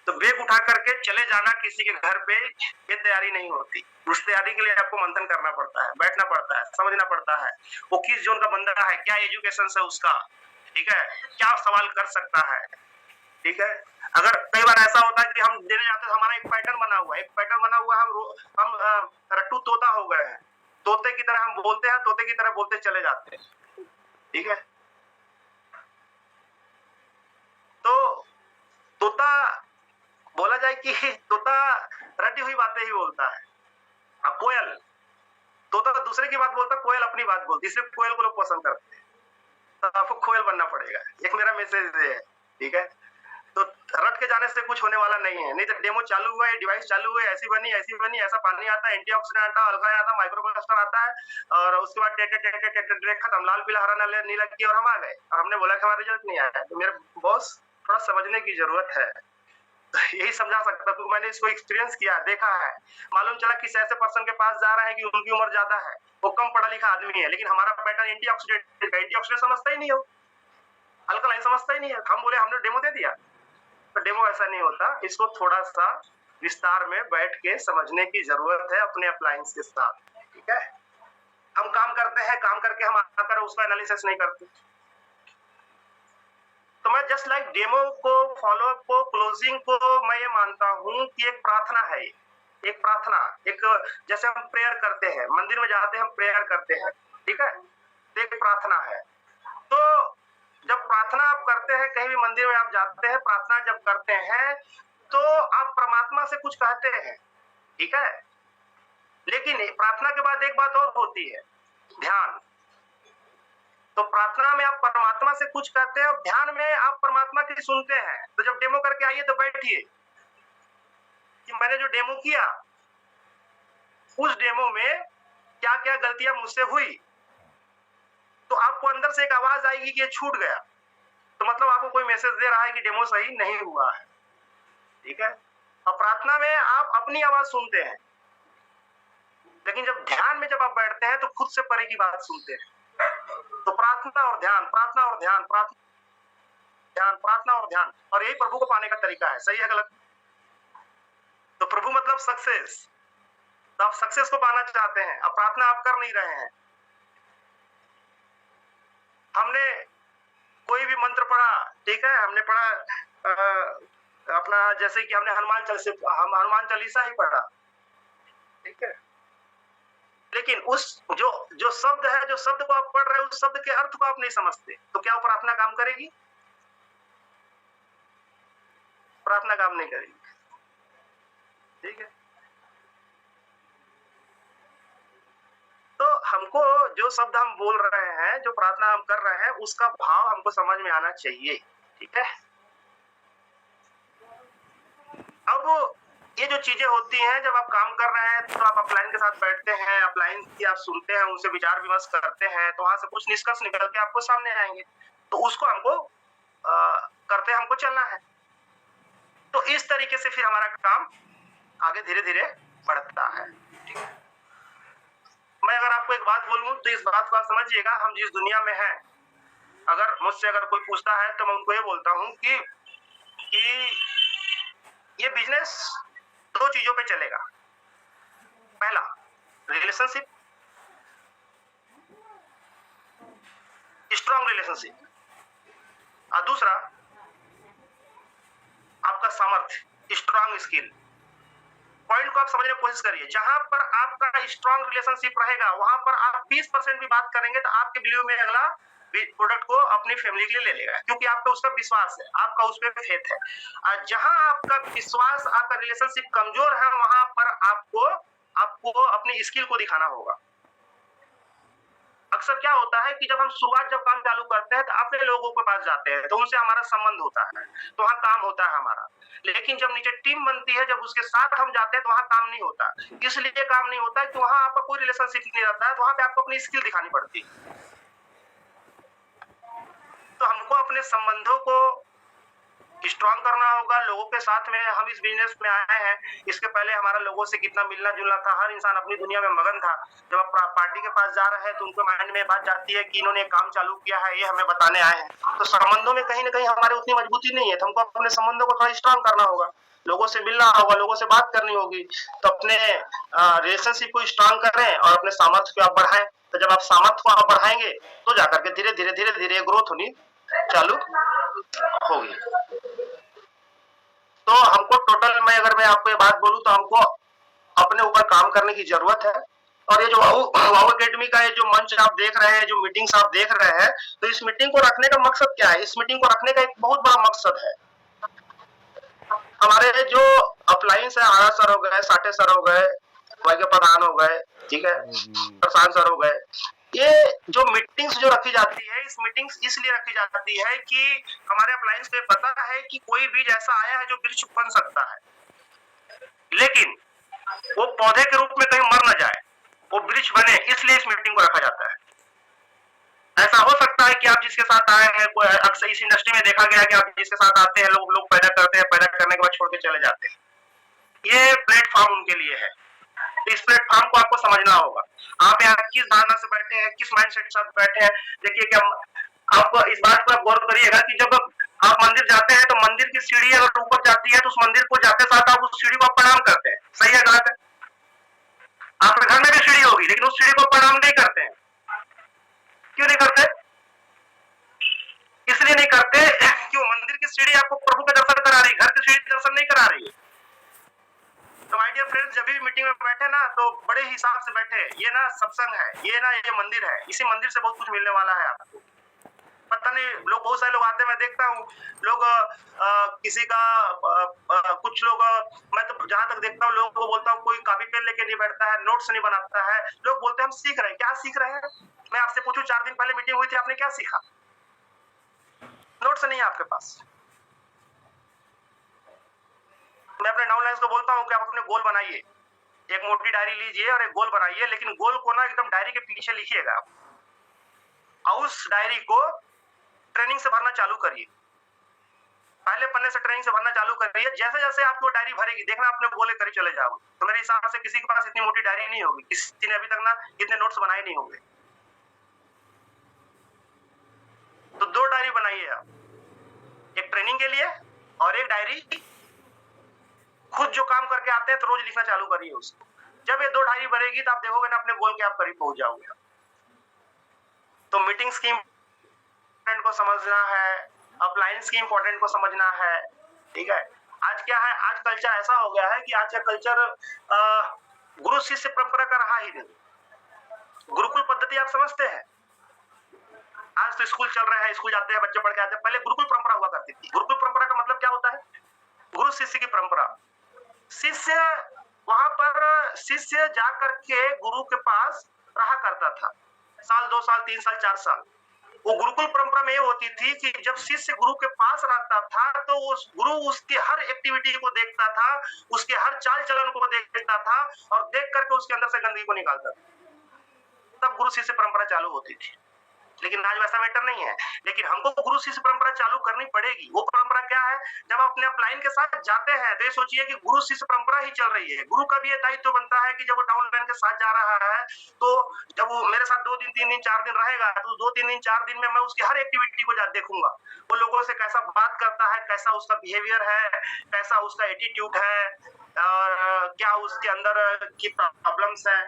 तो बैग उठा करके चले जाना किसी के घर पे ये तैयारी नहीं होती। उस तैयारी के लिए आपको मंथन करना पड़ता है, बैठना पड़ता है, समझना पड़ता है वो किस जोन का बंदा है, क्या एजुकेशन है उसका, ठीक है, क्या सवाल कर सकता है, ठीक है। अगर कई बार ऐसा होता है कि हम देने जाते हैं हमारा एक पैटर्न बना हुआ है, हम रट्टू तोता हो गए हैं, तोते की तरह हम बोलते हैं, तोते की तरह बोलते चले जाते हैं, ठीक है। तो तोता बोला जाए कि तोता रटी हुई बातें ही बोलता है। अब कोयल, तोता तो दूसरे की बात बोलता है, कोयल अपनी बात बोलती है, इसलिए कोयल को लोग पसंद करते हैं। तो आपको कोयल बनना पड़ेगा, एक मेरा मैसेज है, ठीक है। तो रट के जाने से कुछ होने वाला नहीं है, नहीं तो डेमो चालू हुआ है, डिवाइस चालू हुआ है, ऐसी बनी, ऐसा पानी आता है, एंटीऑक्सीडेंट आता है, अल्फा आता है, माइक्रोप्लास्टर आता है, और उसके बाद खत्म, लाल पीला हरा नीला की और हम आ गए और हमने बोला कि हमारा रिजल्ट नहीं आया। तो मेरे बॉस थोड़ा समझने की जरूरत है, यही समझा सकता हूँ, मैंने इसको एक्सपीरियंस किया, देखा है। मालूम चला किसी ऐसे पर्सन के पास जा रहा है कि उनकी उम्र ज्यादा है, वो कम पढ़ा लिखा आदमी है, लेकिन हमारा पैटर्न एंटीऑक्सीडेंट समझता ही नहीं हो, अल्कलाइन समझता ही नहीं है। हम बोले हमने डेमो दे दिया, तो डेमो ऐसा नहीं होता, इसको थोड़ा सा विस्तार में बैठ के समझने की जरूरत है अपने अप्लायंस के साथ, ठीक है। हम काम करते हैं, काम करके हम आकर उसका एनालिसिस नहीं करते। तो मैं जस्ट लाइक डेमो को, फॉलोअप को, क्लोजिंग को मैं ये मानता हूं कि एक प्रार्थना है, एक प्रार्थना, एक जैसे हम प्रेयर करते हैं, मंदिर में जाते हैं हम प्रेयर करते हैं, ठीक है, तो एक प्रार्थना है। तो जब प्रार्थना आप करते हैं, कहीं भी मंदिर में आप जाते हैं, प्रार्थना जब करते हैं तो आप परमात्मा से कुछ कहते हैं, ठीक है। लेकिन प्रार्थना के बाद एक बात और होती है, ध्यान। तो प्रार्थना में आप परमात्मा से कुछ कहते हैं और ध्यान में आप परमात्मा की सुनते हैं। तो जब डेमो करके आइए तो बैठिए कि मैंने जो डेमो किया उस डेमो में क्या क्या गलतियां मुझसे हुई, तो आपको अंदर से एक आवाज आएगी कि ये छूट गया, तो मतलब आपको कोई मैसेज दे रहा है कि डेमो सही नहीं हुआ है। ठीक है। और प्रार्थना में आप अपनी आवाज सुनते हैं, लेकिन जब ध्यान में जब आप बैठते हैं तो खुद से परे की बात सुनते हैं। तो प्रार्थना और ध्यान, प्रार्थना और ध्यान, ध्यान, प्रार्थना और ध्यान, और यही प्रभु को पाने का तरीका है। सही है गलत? तो प्रभु मतलब सक्सेस। तो आप सक्सेस को पाना चाहते हैं, अब प्रार्थना आप कर नहीं रहे हैं। हमने कोई भी मंत्र पढ़ा, ठीक है, हमने पढ़ा अपना, जैसे कि हमने हनुमान चालीसा ही पढ़ा, ठीक है, लेकिन उस जो शब्द है, जो शब्द को आप पढ़ रहे हैं, उस शब्द के अर्थ को आप नहीं समझते, तो क्या वो प्रार्थना काम करेगी? प्रार्थना काम नहीं करेगी। ठीक है। तो हमको जो शब्द हम बोल रहे हैं, जो प्रार्थना हम कर रहे हैं, उसका भाव हमको समझ में आना चाहिए। ठीक है। अब ये जो चीजें होती हैं, जब आप काम कर रहे हैं तो आप अपलाइन के साथ बैठते हैं, अपलाइन की आप सुनते हैं, उनसे विचार विमर्श करते हैं, तो वहां से कुछ निष्कर्ष निकल के आपको सामने आएंगे, तो उसको हमको करते हमको चलना है। तो इस तरीके से फिर हमारा काम आगे धीरे धीरे बढ़ता है। ठीक है। मैं अगर आपको एक बात बोलूं तो इस बात को आप समझिएगा, हम जिस दुनिया में हैं, अगर मुझसे अगर कोई पूछता है तो मैं उनको ये बोलता हूं कि ये बिजनेस दो चीजों पे चलेगा। पहला रिलेशनशिप, स्ट्रॉन्ग रिलेशनशिप, और दूसरा आपका सामर्थ्य, स्ट्रॉन्ग स्किल। पॉइंट को आप समझने की कोशिश करिए। जहां पर आपका स्ट्रॉन्ग रिलेशनशिप रहेगा, वहां पर आप 20% भी बात करेंगे तो आपके बिलीव में अगला प्रोडक्ट को अपनी फैमिली के लिए ले लेगा, क्योंकि आप पे उसका विश्वास है, आपका उस पर फेथ है। और जहां आपका विश्वास, आपका रिलेशनशिप कमजोर है, वहां पर आपको अपनी स्किल को दिखाना होगा। अक्सर क्या होता है कि जब हम शुरुआत जब काम चालू करते हैं तो अपने लोगों के पास जाते हैं, तो उनसे हमारा संबंध होता है, तो वहां काम होता है हमारा। लेकिन जब नीचे टीम बनती है, जब उसके साथ हम जाते हैं तो वहां काम नहीं होता। इसलिए काम नहीं होता कि वहां आपका कोई रिलेशनशिप नहीं रहता है, तो वहां पे आपको अपनी स्किल दिखानी पड़ती है। तो हमको अपने संबंधों को स्ट्रॉन्ग करना होगा लोगों के साथ में। हम इस बिजनेस में आए हैं, इसके पहले हमारा लोगों से कितना मिलना जुलना था, हर इंसान अपनी दुनिया में मगन था। जब आप पार्टी के पास जा रहे हैं तो उनके माइंड में बात जाती है कि इन्होंने काम चालू किया है, ये हमें बताने आए हैं। तो संबंधों में कहीं ना कहीं हमारे उतनी मजबूती नहीं है, तो हमको अपने संबंधों को थोड़ा स्ट्रॉन्ग करना होगा, लोगों से मिलना होगा, लोगों से बात करनी होगी। तो अपने रिलेशनशिप को स्ट्रॉन्ग करें और अपने सामर्थ्य को आप बढ़ाएं। तो जब आप सामर्थ्य को आप बढ़ाएंगे तो जाकर के धीरे धीरे ग्रोथ होनी चालू होगी। तो हमको टोटल मैं आपको ये बात बोलूं तो हमको अपने ऊपर काम करने की जरूरत है। और ये जो वाव एकेडमी का ये जो मंच आप देख रहे हैं, जो मीटिंग्स आप देख रहे हैं, तो इस मीटिंग को रखने का मकसद क्या है? इस मीटिंग को रखने का एक बहुत बड़ा मकसद है। हमारे जो अपलाइंस है, आरा सर हो गए, साठे सर हो गए, वाइके प्रधान हो गए, ठीक है, प्रशांत सर हो गए, ये जो मीटिंग्स जो रखी जाती है, इस मीटिंग्स इसलिए रखी जाती है कि हमारे अपलायंस को पता है कि कोई बीज ऐसा आया है जो वृक्ष बन सकता है, लेकिन वो पौधे के रूप में कहीं मर न जाए, वो वृक्ष बने, इसलिए इस मीटिंग को रखा जाता है। ऐसा हो सकता है कि आप जिसके साथ आए हैं, अक्सर इस इंडस्ट्री में देखा गया कि आप जिसके साथ आते हैं, लोग पैदा करते हैं, पैदा करने के बाद छोड़ के चले जाते हैं। ये प्लेटफॉर्म उनके लिए है। इस प्लेटफॉर्म को आपको समझना होगा। आप यहाँ किस धारणा से बैठे हैं, किस माइंडसेट के साथ बैठे हैं। देखिए क्या आप इस बात पर गौर करिएगा कि जब आप मंदिर जाते हैं तो मंदिर की सीढ़ी अगर ऊपर जाती है तो उस मंदिर को जाते साथ आप उस सीढ़ी को प्रणाम करते हैं। सही है गलत है? आपके घर में भी सीढ़ी होगी, लेकिन उस सीढ़ी को प्रणाम नहीं करते हैं। क्यों नहीं करते? इसलिए नहीं करते क्यों? मंदिर की सीढ़ी आपको प्रभु के दर्शन करा रही, घर की सीढ़ी दर्शन नहीं करा रही है। तो माय डियर फ्रेंड्स, जब भी मीटिंग में बैठे ना तो बड़े हिसाब से बैठे। ये ना सत्संग है, ये ना ये मंदिर है, इसी मंदिर से बहुत कुछ मिलने वाला है आपको। पता नहीं, लोग बहुत सारे लोग आते हैं, मैं देखता हूँ लोग किसी का कुछ लोग मैं तो जहां तक देखता हूँ लोगों को बोलता हूँ, कोई कॉपी पेन लेके नहीं बैठता है, नोट्स नहीं बनाता है। लोग बोलते हैं हम सीख रहे हैं, क्या सीख रहे हैं? मैं आपसे पूछूं, 4 दिन पहले मीटिंग हुई थी, आपने क्या सीखा? नोट्स नहीं है आपके पास। मैं अपने डाउनलाइंस को बोलता हूँ कि आप अपने गोल बनाइए, एक मोटी डायरी लीजिए और एक गोल बनाइए, लेकिन गोल को ना एकदम डायरी के पीछे लिखिएगा और उस डायरी को ट्रेनिंग से भरना चालू करिए। पहले पन्ने से ट्रेनिंग से भरना चालू करिए। जैसे जैसे आपको डायरी भरेगी, देखना अपने गोले करीब चले जाओगे। तो मेरे हिसाब से किसी के पास इतनी मोटी डायरी नहीं होगी, किसी ने अभी तक ना इतने नोट्स बनाए नहीं होंगे। तो 2 डायरी बनाइए आप, एक ट्रेनिंग के लिए और एक डायरी खुद जो काम करके आते हैं तो रोज लिखना चालू करिए उसको। जब ये 2 डायरी भरेगी तो आप देखोगे ना अपने गोल के आप करीब पहुंच जाओगे। तो मीटिंग्स की इम्पोर्टेंट को समझना है, अपलाइंस की इम्पोर्टेंट को समझना है, ठीक है। आज क्या है, आज कल्चर ऐसा हो गया है कि आज का कल्चर गुरु शिष्य परंपरा का रहा ही नहीं। गुरुकुल पद्धति आप समझते हैं? आज तो स्कूल चल रहे हैं, स्कूल जाते हैं, बच्चे पढ़ के आते हैं। पहले गुरुकुल परंपरा हुआ करती थी। गुरुकुल परंपरा का मतलब क्या होता है? गुरु शिष्य की परंपरा। शिष्य वहां पर शिष्य जाकर के गुरु के पास रहा करता था, साल 2 साल 3 साल 4 साल। वो गुरुकुल परंपरा में ये होती थी कि जब शिष्य गुरु के पास रहता था तो उस गुरु उसके हर एक्टिविटी को देखता था, उसके हर चाल चलन को देखता था और देख करके उसके अंदर से गंदगी को निकालता था। तब गुरु शिष्य परंपरा चालू होती थी। लेकिन आज वैसा मैटर नहीं है। लेकिन हमको गुरु शिष्य परंपरा चालू करनी पड़ेगी। वो परंपरा क्या है? जब आप अपने अपलाइन के साथ जाते हैं तो ये सोचिए कि गुरु शिष्य परंपरा ही चल रही है। गुरु का भी ये दायित्व बनता है कि जब वो डाउनलाइन के साथ जा रहा है तो जब वो मेरे साथ 2 दिन 3 दिन 4 दिन रहेगा तो 2 3 दिन 4 दिन में मैं उसकी हर एक्टिविटी को देखूंगा। वो लोगों से कैसा बात करता है, कैसा उसका बिहेवियर है, कैसा उसका एटीट्यूड है, और क्या उसके अंदर की प्रॉब्लम्स है,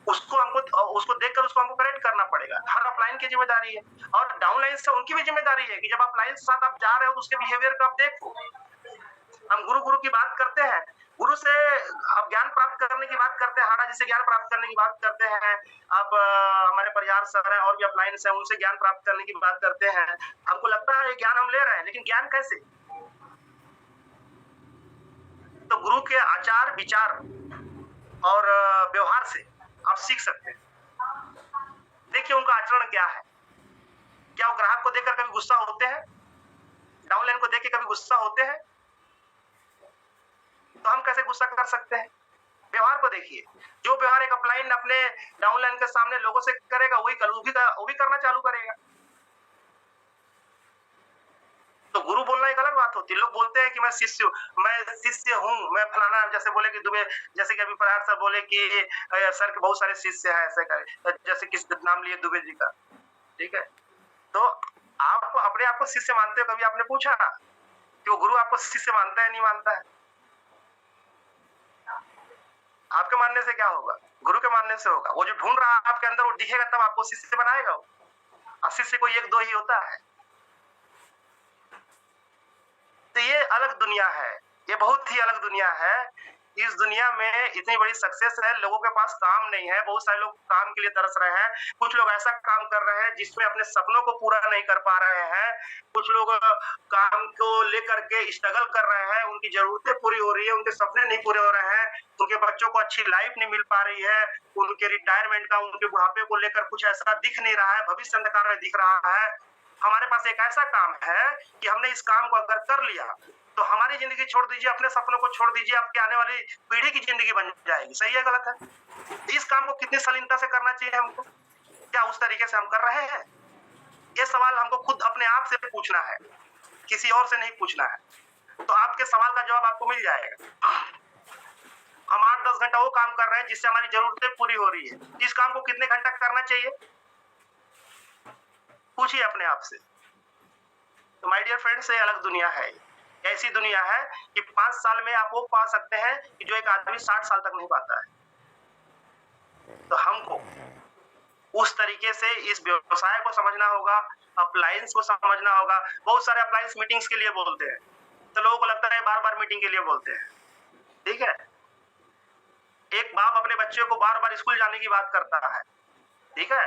उसको देखकर उसको हमको करेक्ट करना पड़ेगा। हर अपलाइन की जिम्मेदारी है और डाउनलाइन से उनकी भी जिम्मेदारी है कि जब अपलाइन के साथ आप जा रहे हो तो उसके बिहेवियर को आप देखो। हम गुरु की बात करते हैं, गुरु से आप ज्ञान प्राप्त करने की बात करते हैं, हाड़ा जी से ज्ञान प्राप्त करने की बात करते हैं, आप हमारे परिहार सर हैं और भी अपलाइन से उनसे ज्ञान प्राप्त करने की बात करते हैं। हमको लगता है ज्ञान हम ले रहे हैं, लेकिन ज्ञान कैसे? तो गुरु के आचार विचार और व्यवहार से आप सीख सकते हैं। देखिए उनका आचरण क्या है। क्या वो ग्राहक को देखकर कभी गुस्सा होते हैं? डाउनलाइन को देख के कभी गुस्सा होते हैं? तो हम कैसे गुस्सा कर सकते हैं? व्यवहार को देखिए। जो व्यवहार एक अपलाइन अपने डाउनलाइन के सामने लोगों से करेगा वो भी करना चालू करेगा। तो गुरु बोलना एक अलग बात होती है। लोग बोलते हैं कि मैं शिष्य हूँ, मैं फलाना, जैसे बोले कि दुबे, जैसे कि अभी प्रहार सर बोले कि सर के बहुत सारे शिष्य हैं, ऐसे करे, जैसे किस नाम लिए दुबे जी का, ठीक है। तो आप अपने आप को शिष्य मानते हो? कभी आपने पूछा कि वो गुरु आपको शिष्य मानता है नहीं मानता है? आपके मानने से क्या होगा? गुरु के मानने से होगा। वो जो ढूंढ रहा है आपके अंदर वो दिखेगा तब आपको शिष्य बनाएगा वो। और शिष्य कोई 1 2 ही होता है। तो ये अलग दुनिया है, ये बहुत ही अलग दुनिया है। इस दुनिया में इतनी बड़ी सक्सेस है, लोगों के पास काम नहीं है, बहुत सारे लोग काम के लिए तरस रहे हैं। कुछ लोग ऐसा काम कर रहे हैं जिसमें अपने सपनों को पूरा नहीं कर पा रहे हैं। कुछ लोग काम को लेकर के स्ट्रगल कर रहे हैं, उनकी जरूरतें पूरी हो रही है, उनके सपने नहीं पूरे हो रहे हैं, उनके बच्चों को अच्छी लाइफ नहीं मिल पा रही है, उनके रिटायरमेंट का, उनके बुढ़ापे को लेकर कुछ ऐसा दिख नहीं रहा है, भविष्य अंधकार में दिख रहा है। हमारे पास एक ऐसा काम है कि हमने इस काम को अगर कर लिया तो हमारी जिंदगी छोड़ दीजिए, अपने सपनों को छोड़ दीजिए, आपकी आने वाली पीढ़ी की जिंदगी बन जाएगी। सही है गलत है? इस काम को कितनी सलीनता से करना चाहिए हमको? क्या उस तरीके से हम कर रहे हैं? ये सवाल हमको खुद अपने आप से पूछना है, किसी और से नहीं पूछना है। तो आपके सवाल का जवाब आपको मिल जाएगा। हम 8-10 घंटा वो काम कर रहे हैं जिससे हमारी जरूरतें पूरी हो रही है। इस काम को कितने घंटा करना चाहिए? पूछिए अपने आप से। तो माय डियर फ्रेंड्स, ये अलग दुनिया है। ऐसी दुनिया है कि 5 साल में आप वो पा सकते हैं कि जो एक आदमी 60 साल तक नहीं पाता है। तो हमको उस तरीके से इस व्यवसाय को समझना होगा, अपलायंस को समझना होगा। बहुत सारे अपलायंस मीटिंग्स के लिए बोलते हैं, तो लोगों को लगता है बार-बार मीटिंग के लिए बोलते हैं, ठीक है। एक बाप अपने बच्चे को बार-बार स्कूल जाने की बात करता है, ठीक है।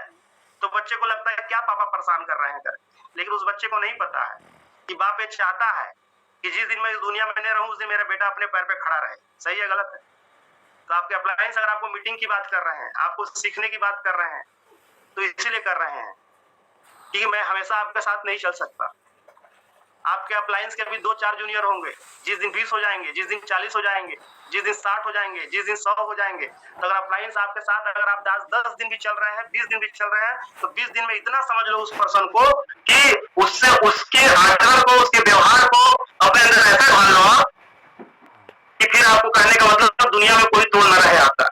तो बच्चे को लगता है क्या पापा परेशान कर रहे हैं कर, लेकिन उस बच्चे को नहीं पता है कि बाप ये चाहता है कि जिस दिन मैं इस दुनिया में नहीं रहूं उस दिन मेरा बेटा अपने पैर पे खड़ा रहे। सही है गलत है? तो आपके अप्लायंस अगर आपको मीटिंग की बात कर रहे हैं, आपको सीखने की बात कर रहे हैं, तो इसीलिए कर रहे हैं कि मैं हमेशा आपके साथ नहीं चल सकता। आपके अप्लायंस के भी 2-4 जूनियर होंगे, जिस दिन 20 हो जाएंगे, जिस दिन 40 हो जाएंगे, जिस दिन 60 हो जाएंगे, जिस दिन 100 हो जाएंगे, तो अगर अप्लायंस आपके साथ अगर आप 10 दिन भी चल रहे हैं, 20 दिन भी चल रहे हैं, तो 20 दिन में इतना समझ लो उस पर्सन को कि उससे उसके आचरण को, उसके व्यवहार को अपने अंदर ऐसा ढाल लो आप कि फिर आपको कहने का मतलब दुनिया में कोई तोड़ न रहे आपका।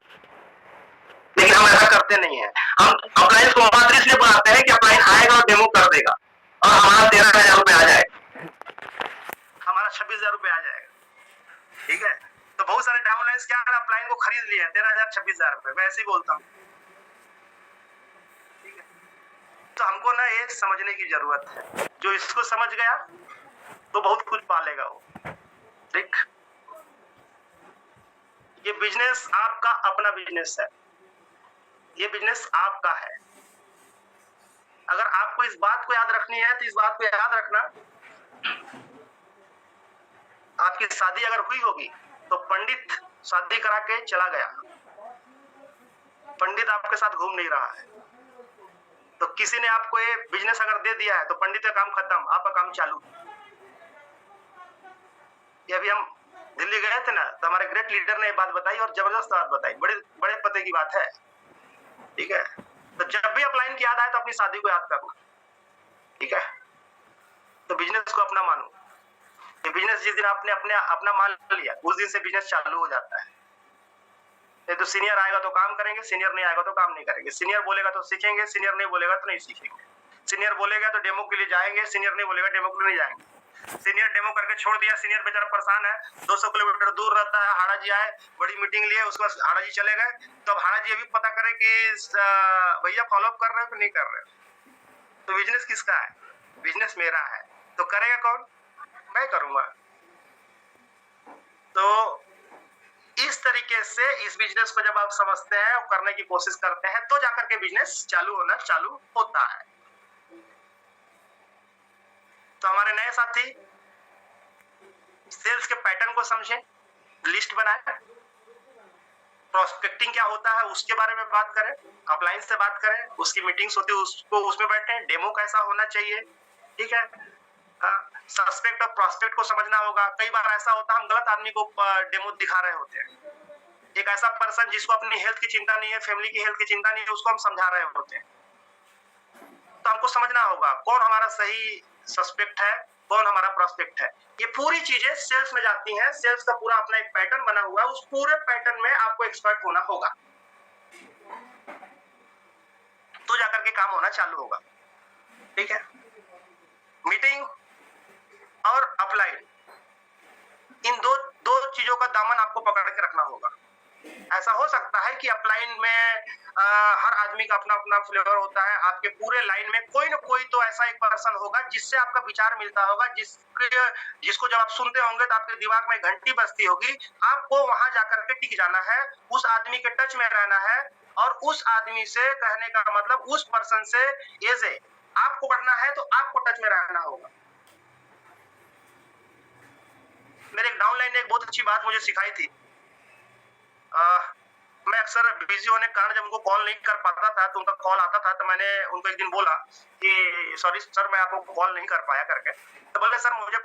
लेकिन हम ऐसा करते नहीं है। हम अप्लायंस को मात्र इसलिए बुलाते हैं कि अप्लायंस आएगा और डेमो कर देगा और हमारा 13,000 रुपए आ जाएगा, हमारा 26,000 रुपए आ जाएगा। ठीक है, तो बहुत सारे डाउनलाइंस क्या है, अप्लायंस को खरीद लिए 13,000 26,000 रुपए, मैं ऐसे ही बोलता हूँ। ठीक है, तो हमको ना ये समझने की जरूरत है, जो इसको समझ गया तो बहुत कुछ पालेगा वो। ठीक, ये बिजनेस आपका अपना बिजनेस है, ये बिजनेस आपका है। अगर आपको इस बात को याद रखनी है तो इस बात को याद रखना, आपकी शादी अगर हुई होगी तो पंडित शादी करा के चला गया, पंडित आपके साथ घूम नहीं रहा है। तो किसी ने आपको ये बिजनेस अगर दे दिया है तो पंडित का काम खत्म, आपका काम चालू। ये अभी हम दिल्ली गए थे ना, तो हमारे ग्रेट लीडर ने ये बात बताई और जबरदस्त बात बताई, बड़े बड़े पते की बात है। ठीक है, तो जब भी अपलाइन की याद आए तो अपनी शादी को याद करना। ठीक है, तो बिजनेस को अपना मानो। ये बिजनेस जिस दिन आपने अपना मान लिया उस दिन से बिजनेस चालू हो जाता है। नहीं तो सीनियर आएगा तो काम करेंगे, सीनियर नहीं आएगा तो काम नहीं करेंगे। सीनियर बोलेगा तो सीखेंगे, सीनियर नहीं बोलेगा तो नहीं सीखेंगे। सीनियर बोलेगा तो डेमो के लिए जाएंगे, सीनियर नहीं बोलेगा डेमो के लिए नहीं जाएंगे। सीनियर डेमो करके छोड़ दिया, सीनियर बेचारा परेशान है, 200 किलोमीटर दूर रहता है, हाड़ा जी आए बड़ी मीटिंग लिए, उसके बाद हाड़ा जी चले गए, तो अब हाड़ा जी अभी पता करे कि भैया फॉलोअप कर रहे हो कि नहीं कर रहे हो। तो बिजनेस किसका है? बिजनेस मेरा है, तो करेगा कौन? मैं करूंगा। तो इस तरीके से इस बिजनेस को जब आप समझते हैं और करने की कोशिश करते हैं तो जाकर के बिजनेस चालू होना चालू होता है। तो हमारे नए साथी सेल्स के पैटर्न को समझें, लिस्ट बनाएं, प्रोस्पेक्टिंग क्या होता है उसके बारे में बात करें, अपलाइन से बात करें, उसकी मीटिंग्स होती है उसको उसमें बैठें, डेमो कैसा होना चाहिए। ठीक है, सस्पेक्ट और प्रोस्पेक्ट को समझना होगा। कई बार ऐसा होता है हम गलत आदमी को डेमो दिखा रहे होते हैं। एक ऐसा पर्सन जिसको अपनी हेल्थ की चिंता नहीं है, फैमिली की हेल्थ की चिंता नहीं है, उसको हम समझा रहे होते हैं। तो हमको समझना होगा कौन हमारा सही सस्पेक्ट है, कौन हमारा प्रोस्पेक्ट है। ये पूरी चीजें सेल्स में जाती हैं। सेल्स का पूरा अपना एक पैटर्न बना हुआ है, उस पूरे पैटर्न में आपको एक्सपर्ट होना होगा, तो जाकर के काम होना चालू होगा। ठीक है, मीटिंग और अपलाइन, इन दो चीजों का दामन आपको पकड़ के रखना होगा। ऐसा हो सकता है कि अपलाइन में हर आदमी का अपना अपना फ्लेवर होता है। आपके पूरे लाइन में कोई ना कोई तो ऐसा एक पर्सन होगा जिससे आपका विचार मिलता होगा, जिसको जब आप सुनते होंगे तो आपके दिमाग में घंटी बजती होगी। आपको वहां जाकर के टिक जाना है, उस आदमी के टच में रहना है और उस आदमी से, कहने का मतलब उस पर्सन से एजे आपको बढ़ना है तो आपको टच में रहना होगा। मेरे एक डाउनलाइन ने एक बहुत अच्छी बात मुझे सिखाई थी। मैं अक्सर बिजी होने के कारण जब उनको कॉल नहीं कर पाता था तो उनका कॉल आता था, तो मैंने उनको एक दिन बोला कि सॉरी सर मैं आपको कॉल नहीं कर पाया करके। तो बोले सर मुझे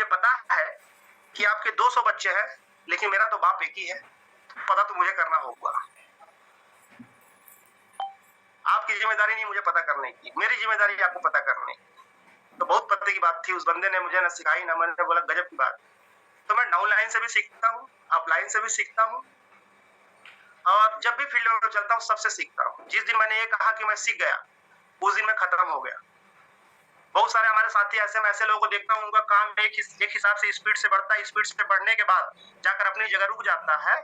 पता है कि आपके 200 बच्चे हैं लेकिन मेरा तो बाप एक ही है, पता तो मुझे करना होगा। आपकी जिम्मेदारी नहीं मुझे पता करने की, मेरी जिम्मेदारी आपको पता करने की। तो बहुत पते की बात थी, उस बंदे ने मुझे ना सिखाई ना, मैंने बोला गजब की बात। तो मैं डाउनलाइन से भी सीखता हूँ, अपलाइन से भी सीखता हूँ और जब भी फील्ड में चलता हूँ सबसे सीखता हूँ। जिस दिन मैंने ये कहा कि मैं सीख गया उस दिन मैं खत्म हो गया। बहुत सारे हमारे साथी ऐसे लोगों को देखता हूँ, उनका काम एक हिसाब से स्पीड से बढ़ता है, स्पीड से बढ़ने के बाद जाकर अपनी जगह रुक जाता है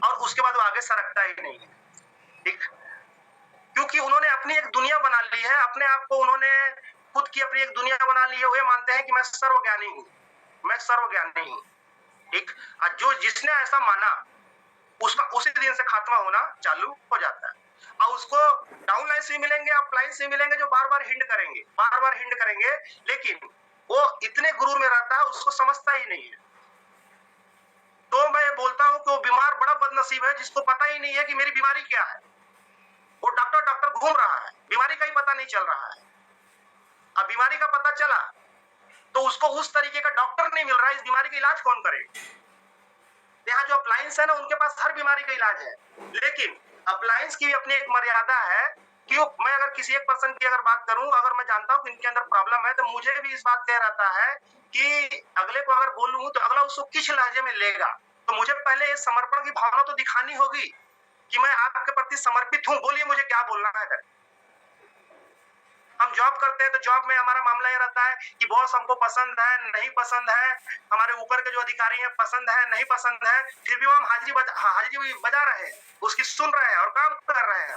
और उसके बाद वो आगे सरकता ही नहीं है। ठीक, क्योंकि उन्होंने अपनी एक दुनिया बना ली है, अपने आप को उन्होंने खुद की अपनी एक दुनिया बना ली है। वो मानते हैं कि मैं सर्वज्ञानी हूँ, मैं सर्वज्ञानी हूँ। ठीक, जो जिसने ऐसा माना उसका उसी दिन से खात्मा होना चालू हो जाता है। और उसको डाउनलाइन से भी मिलेंगे, अपलाइन से भी मिलेंगे, जो बार बार हिंट करेंगे, लेकिन वो इतने गुरूर में रहता है उसको समझता ही नहीं है। तो मैं बोलता हूं कि वो बीमार बड़ा बदनसीब है जिसको पता ही नहीं है कि मेरी बीमारी क्या है। वो डॉक्टर घूम रहा है, बीमारी का ही पता नहीं चल रहा है। अब बीमारी का पता चला तो उसको उस तरीके का डॉक्टर नहीं मिल रहा है, इस बीमारी का इलाज कौन करेगा? यहाँ जो अप्लायंस है ना, उनके पास हर बीमारी का इलाज है, लेकिन अप्लायंस की भी अपनी एक मर्यादा है कि मैं अगर किसी एक पर्सन की अगर बात करूं, अगर मैं जानता हूं कि इनके अंदर प्रॉब्लम है, तो मुझे भी इस बात का रहता है कि अगले को अगर बोलूं तो अगला उसको किस लहजे में लेगा। तो मुझे पहले इस समर्पण की भावना तो दिखानी होगी कि मैं आपके प्रति समर्पित हूं, बोलिए मुझे क्या बोलना है। अगर हम जॉब करते हैं तो जॉब में हमारा मामला ये रहता है कि बॉस हमको पसंद है, नहीं पसंद है, हमारे ऊपर के जो अधिकारी हैं पसंद है, नहीं पसंद है, फिर भी हम हाजिरी बजा रहे हैं, उसकी सुन रहे हैं और काम कर रहे हैं।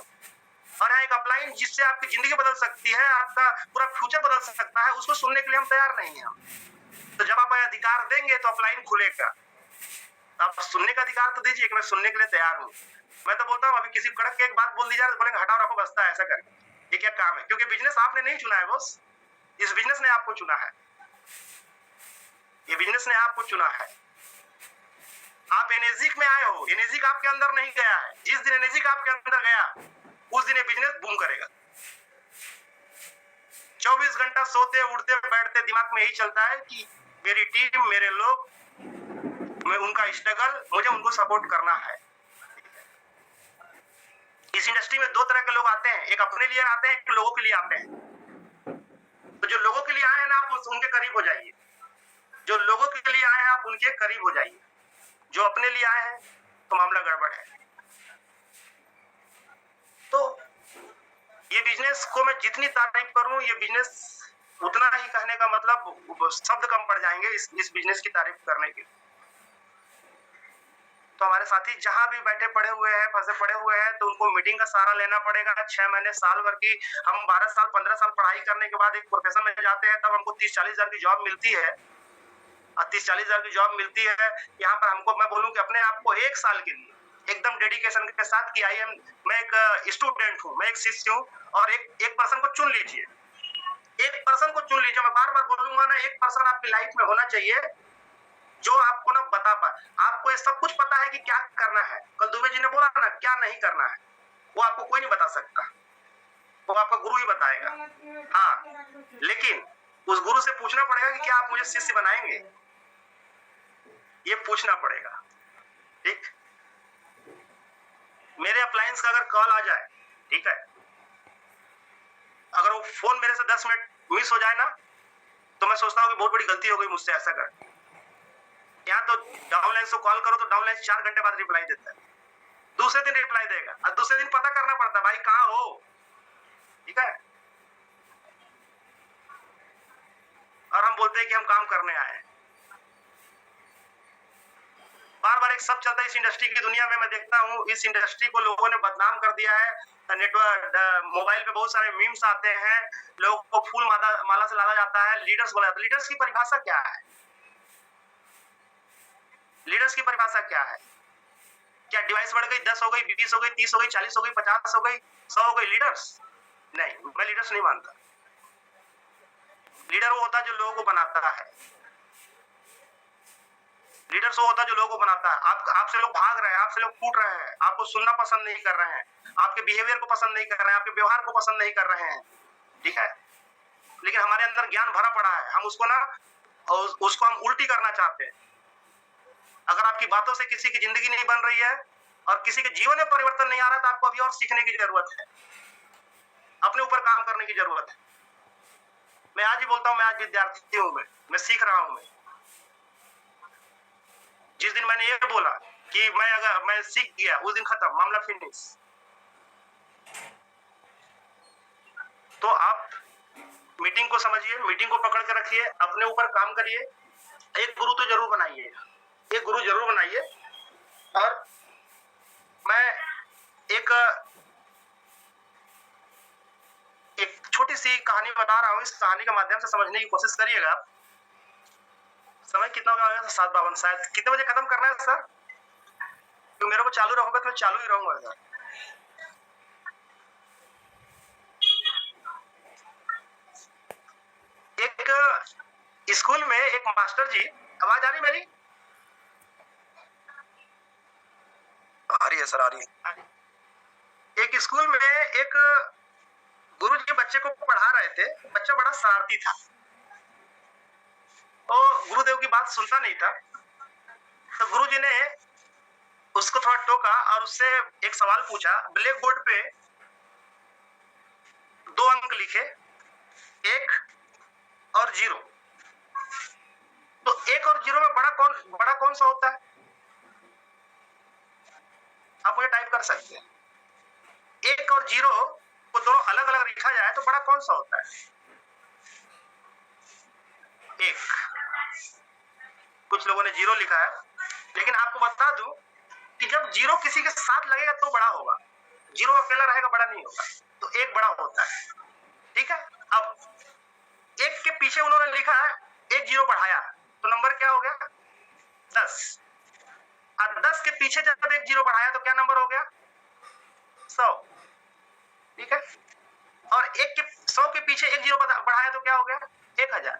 और यहाँ एक अपलाइन जिससे आपकी जिंदगी बदल सकती है, आपका पूरा फ्यूचर बदल सकता है, उसको सुनने के लिए हम तैयार नहीं हैं। तो जब आप अधिकार देंगे तो अपलाइन खुलेगा। आप सुनने का अधिकार तो दीजिए कि मैं सुनने के लिए तैयार हूँ। मैं तो बोलता हूँ अभी किसी कड़क की एक बात बोल दी जाए तो बोलेंगे हटाओ रखो बस्ता है, ऐसा करके ये क्या काम है? क्योंकि बिजनेस आपने नहीं चुना है बॉस, इस बिजनेस ने आपको चुना है, ये बिजनेस ने आपको चुना है। आप एनर्जिक में आए हो, एनर्जिक आपके अंदर नहीं गया है। जिस दिन एनर्जिक आपके अंदर गया उस दिन ये बिजनेस बूम करेगा। 24 घंटा सोते उठते बैठते दिमाग में यही चलता है कि मेरी टीम, मेरे लोग, मैं उनका स्ट्रगल, मुझे उनको सपोर्ट करना है। इस इंडस्ट्री में दो तरह के लोग आते हैं, एक अपने लिए आते हैं, एक लोगों के लिए आते हैं। तो जो लोगों के लिए आए हैं ना, आप उनके करीब हो जाइए। जो लोगों के लिए आए हैं आप उनके करीब हो जाइए। जो अपने लिए आए हैं तो मामला गड़बड़ है। तो ये बिजनेस को मैं जितनी तारीफ करूं, ये बिजनेस उतना ही कहने का मतलब शब्द कम पड़ जाएंगे इस बिजनेस की तारीफ करने के। तो हमारे साथी जहां भी बैठे पड़े हुए हैं, फंसे पड़े हुए हैं, तो उनको मीटिंग का सहारा लेना पड़ेगा। 6 महीने साल भर की, हम 12 साल 15 साल पढ़ाई करने के बाद एक प्रोफेशन में जाते हैं, तब हमको 30-40 हजार की जॉब मिलती है। 30-40 हजार की जॉब मिलती है। यहाँ पर हमको, मैं बोलूं कि अपने आप को 1 साल के लिए एकदम डेडिकेशन के साथ कि मैं एक स्टूडेंट हूँ, मैं एक शिष्य हूँ, और एक पर्सन को चुन लीजिए, एक पर्सन को चुन लीजिए। मैं बार बार बोलूंगा ना, एक पर्सन आपकी लाइफ में होना चाहिए जो आपको ना बता पाए। आपको ये सब कुछ पता है कि क्या करना है। कल दुबे जी ने बोला ना, क्या नहीं करना है वो आपको कोई नहीं बता सकता, वो आपका गुरु ही बताएगा। हाँ, लेकिन उस गुरु से पूछना पड़ेगा कि क्या आप मुझे शिष्य बनाएंगे, ये पूछना पड़ेगा। ठीक, मेरे अप्लायंस का अगर कॉल आ जाए, ठीक है, अगर वो फोन मेरे से 10 मिनट मिस हो जाए ना, तो मैं सोचता हूँ कि बहुत बड़ी गलती हो गई मुझसे, ऐसा कर। यहाँ तो डाउनलाइन से कॉल करो तो डाउनलाइन 4 घंटे बाद रिप्लाई देता है, दूसरे दिन रिप्लाई देगा, और दूसरे दिन पता करना पड़ता है भाई कहाँ हो। ठीक है, और हम बोलते हैं कि हम काम करने आए हैं। बार बार एक सब चलता है इस इंडस्ट्री की दुनिया में। मैं देखता हूँ इस इंडस्ट्री को लोगों ने बदनाम कर दिया है। नेटवर्क, मोबाइल पे बहुत सारे मीम्स आते हैं, लोगों को फूल माला से लादा जाता है, लीडर्स बोला जाता है। लीडर्स की परिभाषा क्या है? लीडर्स की परिभाषा क्या है? क्या डिवाइस बढ़ गई, 10 हो गई, 20 हो गई, 30 हो गई, 40 हो गई, 50 हो गई, 100 हो गई, लीडर्स? नहीं, मैं लीडर्स नहीं मानता। लीडर वो होता है जो लोगों को बनाता है। लीडर्स वो होता है जो लोगों को बनाता है। आपसे लोग भाग रहे हैं, आपसे लोग टूट रहे हैं, आपको सुनना पसंद नहीं कर रहे हैं, आपके बिहेवियर को पसंद नहीं कर रहे हैं, आपके व्यवहार को पसंद नहीं कर रहे हैं। ठीक है, लेकिन हमारे अंदर ज्ञान भरा पड़ा है, हम उसको हम उल्टी करना चाहते हैं। अगर आपकी बातों से किसी की जिंदगी नहीं बन रही है और किसी के जीवन में परिवर्तन नहीं आ रहा, तो आपको अभी और सीखने की जरूरत है, अपने ऊपर काम करने की जरूरत है। मैं आज ही बोलता हूं, मैं आज विद्यार्थी हूं, मैं सीख रहा हूं। जिस दिन मैंने ये बोला कि अगर मैं सीख गया, उस दिन खत्म, मामला फिनिश। तो आप मीटिंग को समझिए, मीटिंग को पकड़ के रखिए, अपने ऊपर काम करिए। एक गुरु तो जरूर बनाइए, एक गुरु जरूर बनाइए। और मैं एक छोटी सी कहानी बता रहा हूं, इस कहानी के माध्यम से समझने की कोशिश करिएगा। समय कितना हो गया? 7:52। शायद कितने बजे खत्म करना है सर? तो मेरे को चालू रखोगे तो मैं चालू ही रहूंगा सर। एक स्कूल में एक मास्टर जी, आवाज आ रही मेरी? आ रही है सर, आ रही है। एक स्कूल में एक गुरु जी बच्चे को पढ़ा रहे थे। बच्चा बड़ा शरारती था, तो गुरुदेव की बात सुनता नहीं था। तो गुरु जी ने उसको थोड़ा टोका और उससे एक सवाल पूछा। ब्लैक बोर्ड पे 2 अंक लिखे, 1 और 0। तो 1 और 0 में बड़ा कौन सा होता है? आप मुझे टाइप कर सकते हैं। 1 और 0 को दोनों अलग अलग लिखा जाए तो बड़ा कौन सा होता है? 1। कुछ लोगों ने 0 लिखा है, लेकिन आपको बता दूं कि जब 0 किसी के साथ लगेगा तो बड़ा होगा, 0 अकेला रहेगा बड़ा नहीं होगा। तो 1 बड़ा होता है, ठीक है। अब 1 के पीछे उन्होंने लिखा है 1 0 बढ़ाया, तो नंबर क्या हो गया? 10। और 10 के पीछे जब 1 0 बढ़ाया तो क्या नंबर हो गया? 100, ठीक है। और 100 के पीछे 1 0 बढ़ाया तो क्या हो गया? 1000।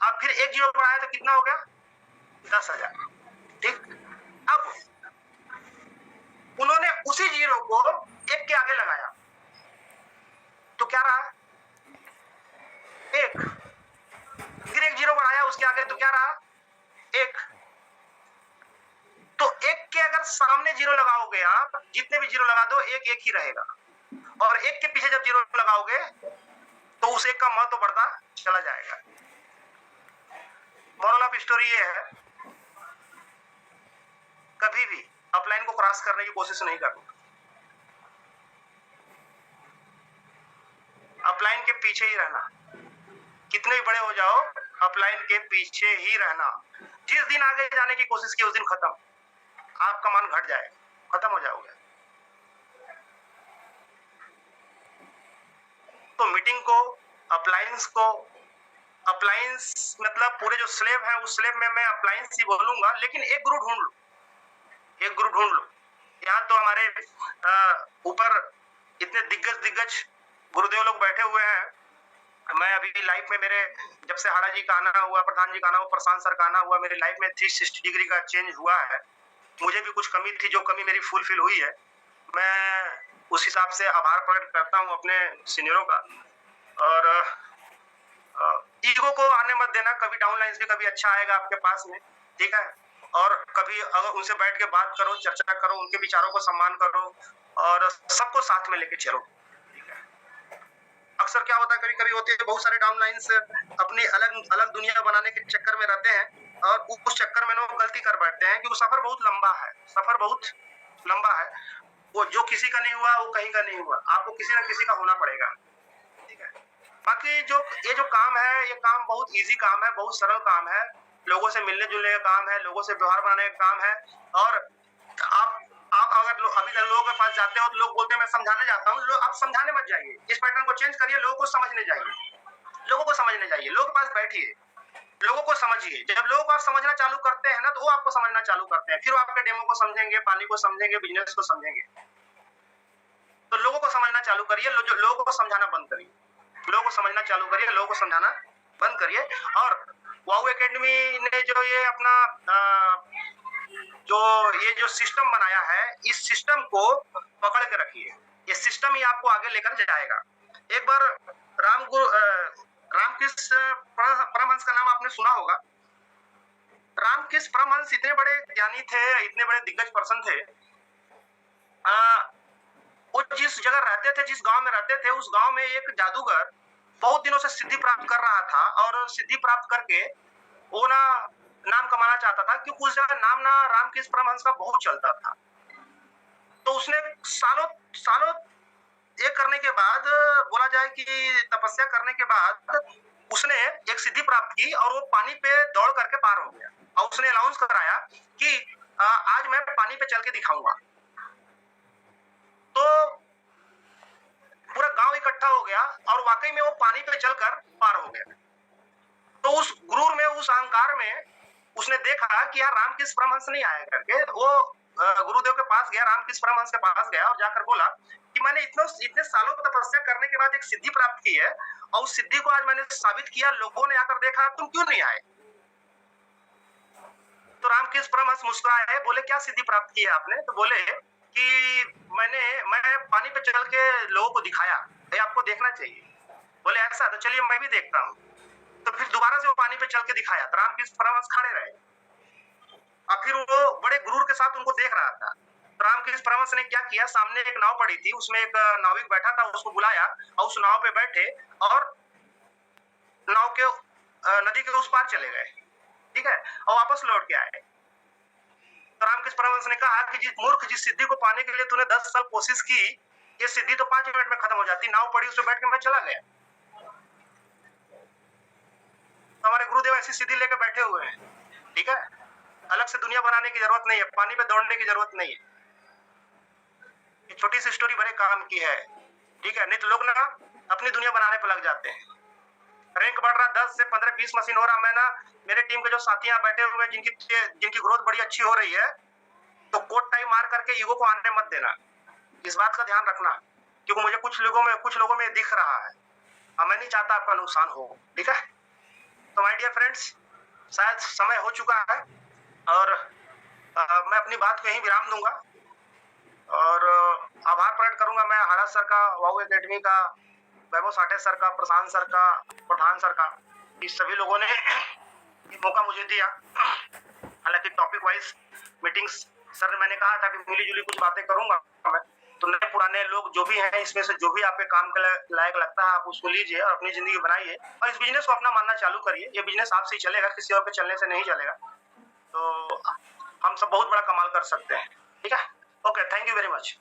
अब फिर 1 0 बढ़ाया तो कितना हो गया? 10,000, ठीक। अब उन्होंने उसी 0 को 1 के आगे लगाया तो क्या रहा? 1। फिर 1 0 बढ़ाया उसके आगे तो क्या रहा? 1। तो 1 के अगर सामने 0 लगाओगे आप, जितने भी 0 लगा दो 1 1 ही रहेगा। और 1 के पीछे जब 0 लगाओगे तो उस 1 का महत्व बढ़ता चला जाएगा। मोरल ऑफ स्टोरी ये है, कभी भी अपलाइन को क्रॉस करने की कोशिश नहीं करना। अपलाइन के पीछे ही रहना, कितने भी बड़े हो जाओ अपलाइन के पीछे ही रहना। जिस दिन आगे जाने की कोशिश की उस दिन खत्म, आपका मान घट जाए, खत्म हो जाओगे। तो मीटिंग को, अप्लायंस मतलब पूरे जो स्लेब है उस स्लेब में मैं अप्लायंस ही बोलूंगा, लेकिन एक ग्रुप ढूंढ लो, एक ग्रुप ढूंढ लो। यहाँ तो हमारे ऊपर इतने दिग्गज गुरुदेव लोग बैठे हुए हैं। मैं अभी लाइफ में मेरे जब से हाड़ा जी का आना हुआ, प्रधान जी का आना हुआ, प्रशांत सर का आना हुआ, मेरी लाइफ में 360 डिग्री का चेंज हुआ है। मुझे भी कुछ कमी थी, जो कमी मेरी फुलफिल हुई है। मैं उस हिसाब से आभार प्रकट करता हूँ अपने सीनियरों का। और ईगो को आने मत देना, कभी डाउनलाइंस भी कभी अच्छा आएगा आपके पास में, ठीक है। और कभी अगर उनसे बैठ के बात करो, चर्चा करो, उनके विचारों को सम्मान करो और सबको साथ में लेके चलो, ठीक है। अक्सर क्या होता है, कभी कभी होते हैं बहुत सारे डाउनलाइंस अपनी अलग अलग दुनिया बनाने के चक्कर में रहते हैं और उस चक्कर में लोग गलती कर बैठते हैं, क्योंकि सफर बहुत लंबा है, सफर बहुत लंबा है। वो जो किसी का नहीं हुआ वो कहीं का नहीं हुआ, आपको किसी ना किसी का होना पड़ेगा, ठीक है। बाकी जो ये जो काम है, ये काम बहुत इजी काम है, बहुत सरल काम है, लोगों से मिलने जुलने का काम है, लोगों से व्यवहार बनाने का काम है। और आप अगर अभी लोगों के पास जाते हो तो लोग बोलते हैं मैं समझाने जाता हूँ, आप समझाने मत जाइए, इस पैटर्न को चेंज करिए, लोगों को समझने जाइए, लोगों को समझने जाइए, लोगों के पास बैठिए, लोगों को समझिए। जब लोगों को आप समझना चालू करते हैं ना, तो वो आपको समझना चालू करते हैं, फिर वो आपके डेमो को समझेंगे, पानी को समझेंगे, बिजनेस को समझेंगे। तो लोगों को समझना चालू करिए, लोगों को समझाना बंद करिए, लोगों को समझना चालू करिए, लोगों को समझाना बंद करिए। और वाउ एकेडमी ने जो ये अपना जो सिस्टम बनाया है, इस सिस्टम को पकड़ के रखिए, ये सिस्टम ही आपको आगे लेकर जाएगा। एक बार रामकृष्ण परमहंस का नाम आपने सुना होगा। रामकृष्ण परमहंस इतने बड़े ज्ञानी थे, इतने बड़े दिग्गज पर्सन थे। वो जिस जगह रहते थे, जिस गांव में रहते थे, उस गांव में एक जादूगर बहुत दिनों से सिद्धि प्राप्त कर रहा था और सिद्धि प्राप्त करके वो नाम कमाना चाहता था, क्योंकि उस जगह नाम रामकृष्ण परमहंस का बहुत चलता था। तो उसने सालों ये करने के बाद, बोला जाए कि तपस्या करने के बाद उसने एक सिद्धि प्राप्त की और वो पानी पे दौड़ करके पार हो गया। और उसने अनाउंस कराया कि आज मैं पानी पे चल के दिखाऊंगा। तो पूरा गांव इकट्ठा हो गया और वाकई में वो पानी पे चलकर पार हो गया। तो उस गुरूर में, उस अहंकार में उसने देखा कि यार रामकृष्ण परमहंस नहीं आया करके, वो गुरुदेव के पास गया, रामकृष्ण परमहंस के पास गया और जाकर बोला कि मैंने इतने सालों तपस्या करने के बाद एक सिद्धि प्राप्त की है और उस सिद्धि को आज मैंने साबित किया, लोगों ने आकर देखा, तुम क्यों नहीं आए? तो रामकृष्ण परमहंस मुस्कुराए, बोले क्या सिद्धि प्राप्त की है आपने? तो बोले कि मैं पानी पे चल के लोगों को दिखाया, ये आपको देखना चाहिए। बोले ऐसा, तो चलिए मैं भी देखता हूँ। तो फिर दोबारा से वो पानी पे चल के दिखाया, तो रामकृष्ण परमहंस खड़े रहे और फिर वो बड़े गुरूर के साथ उनको देख रहा था। तो रामकृष्ण परमहंस ने क्या किया, सामने एक नाव पड़ी थी, उसमें एक नाविक बैठा था, उसको बुलाया और उस नाव पे बैठे और नाव के नदी के उस पार चले गए, ठीक है, और वापस लौट के आए। तो रामकृष्ण परमहंस ने कहा कि जिस सिद्धि को पाने के लिए तूने 10 साल कोशिश की, ये सिद्धि तो 5 मिनट में खत्म हो जाती, नाव पड़ी, उसमें बैठ के मैं चला गया। हमारे गुरुदेव ऐसी सिद्धि लेकर बैठे हुए हैं, ठीक है, अलग से दुनिया बनाने की जरूरत नहीं है, पानी पे दौड़ने की जरूरत नहीं है। ये छोटी सी स्टोरी बड़े काम की है, ठीक है, नहीं तो लोग ना अपनी दुनिया बनाने पे लग जाते हैं। रैंक बढ़ रहा, 10 से 15 20 मशीन हो रहा, मैं ना मेरे टीम के जो साथी यहाँ बैठे हुए हैं जिनकी ग्रोथ बड़ी अच्छी हो रही है, तो कोट टाइम मार करके ईगो को आने मत देना, इस बात का ध्यान रखना, क्योंकि मुझे कुछ लोगों में दिख रहा है और मैं नहीं चाहता आपका नुकसान हो, ठीक है। तो माय डियर फ्रेंड्स, शायद समय हो चुका है और मैं अपनी बात को यहीं विराम दूंगा और आभार प्रकट करूंगा मैं हाड़ा सर का, वाऊ एकेडमी का, वैभव साठे सर का, प्रशांत सर का, प्रधान सर का, इस सभी लोगों ने मौका मुझे दिया। हालांकि टॉपिक वाइज मीटिंग्स सर ने, मैंने कहा था कि मिली जुली कुछ बातें करूंगा मैं, तो नए पुराने लोग जो भी हैं, इसमें से जो भी आपके काम के लायक लगता है आप उसको लीजिए और अपनी जिंदगी बनाइए और इस बिजनेस को अपना मानना चालू करिए। ये बिजनेस आपसे ही चलेगा, किसी और के चलने से नहीं चलेगा। तो हम सब बहुत बड़ा कमाल कर सकते हैं, ठीक है। Okay, thank you very much.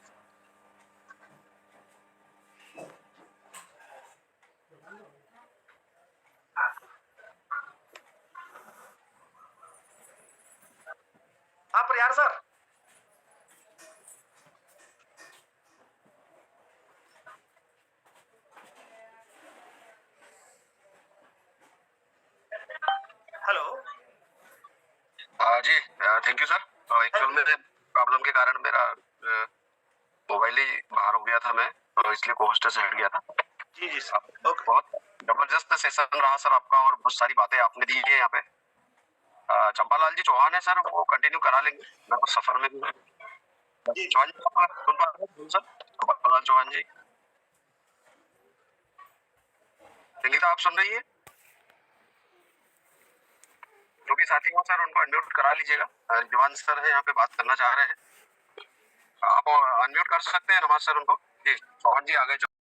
हाँ प्रयार सर, हेलो। जी थैंक यू सर। एक्चुअल में प्रॉब्लम के कारण मेरा मोबाइल ही बाहर हो गया था, मैं तो इसलिए को होस्टर से हट गया था। जी जी सर। ओके। बहुत जबरदस्त सेशन रहा सर आपका और बहुत सारी बातें आपने दी है यहाँ पे। चंपालाल जी चौहान है सर, वो कंटिन्यू करा लेंगे, मैं कुछ सफर में हूँ। चौहान जी सुन पा रहे हैं सर? चंपालाल चौहान जी, ललिता आप सुन रही है? जो भी साथी हो सर उनको अनम्यूट करा लीजिएगा। जवान सर है यहाँ पे, बात करना चाह रहे हैं, आप अनम्यूट कर सकते हैं। नमस्कार सर उनको। जी चौहान जी आ गए।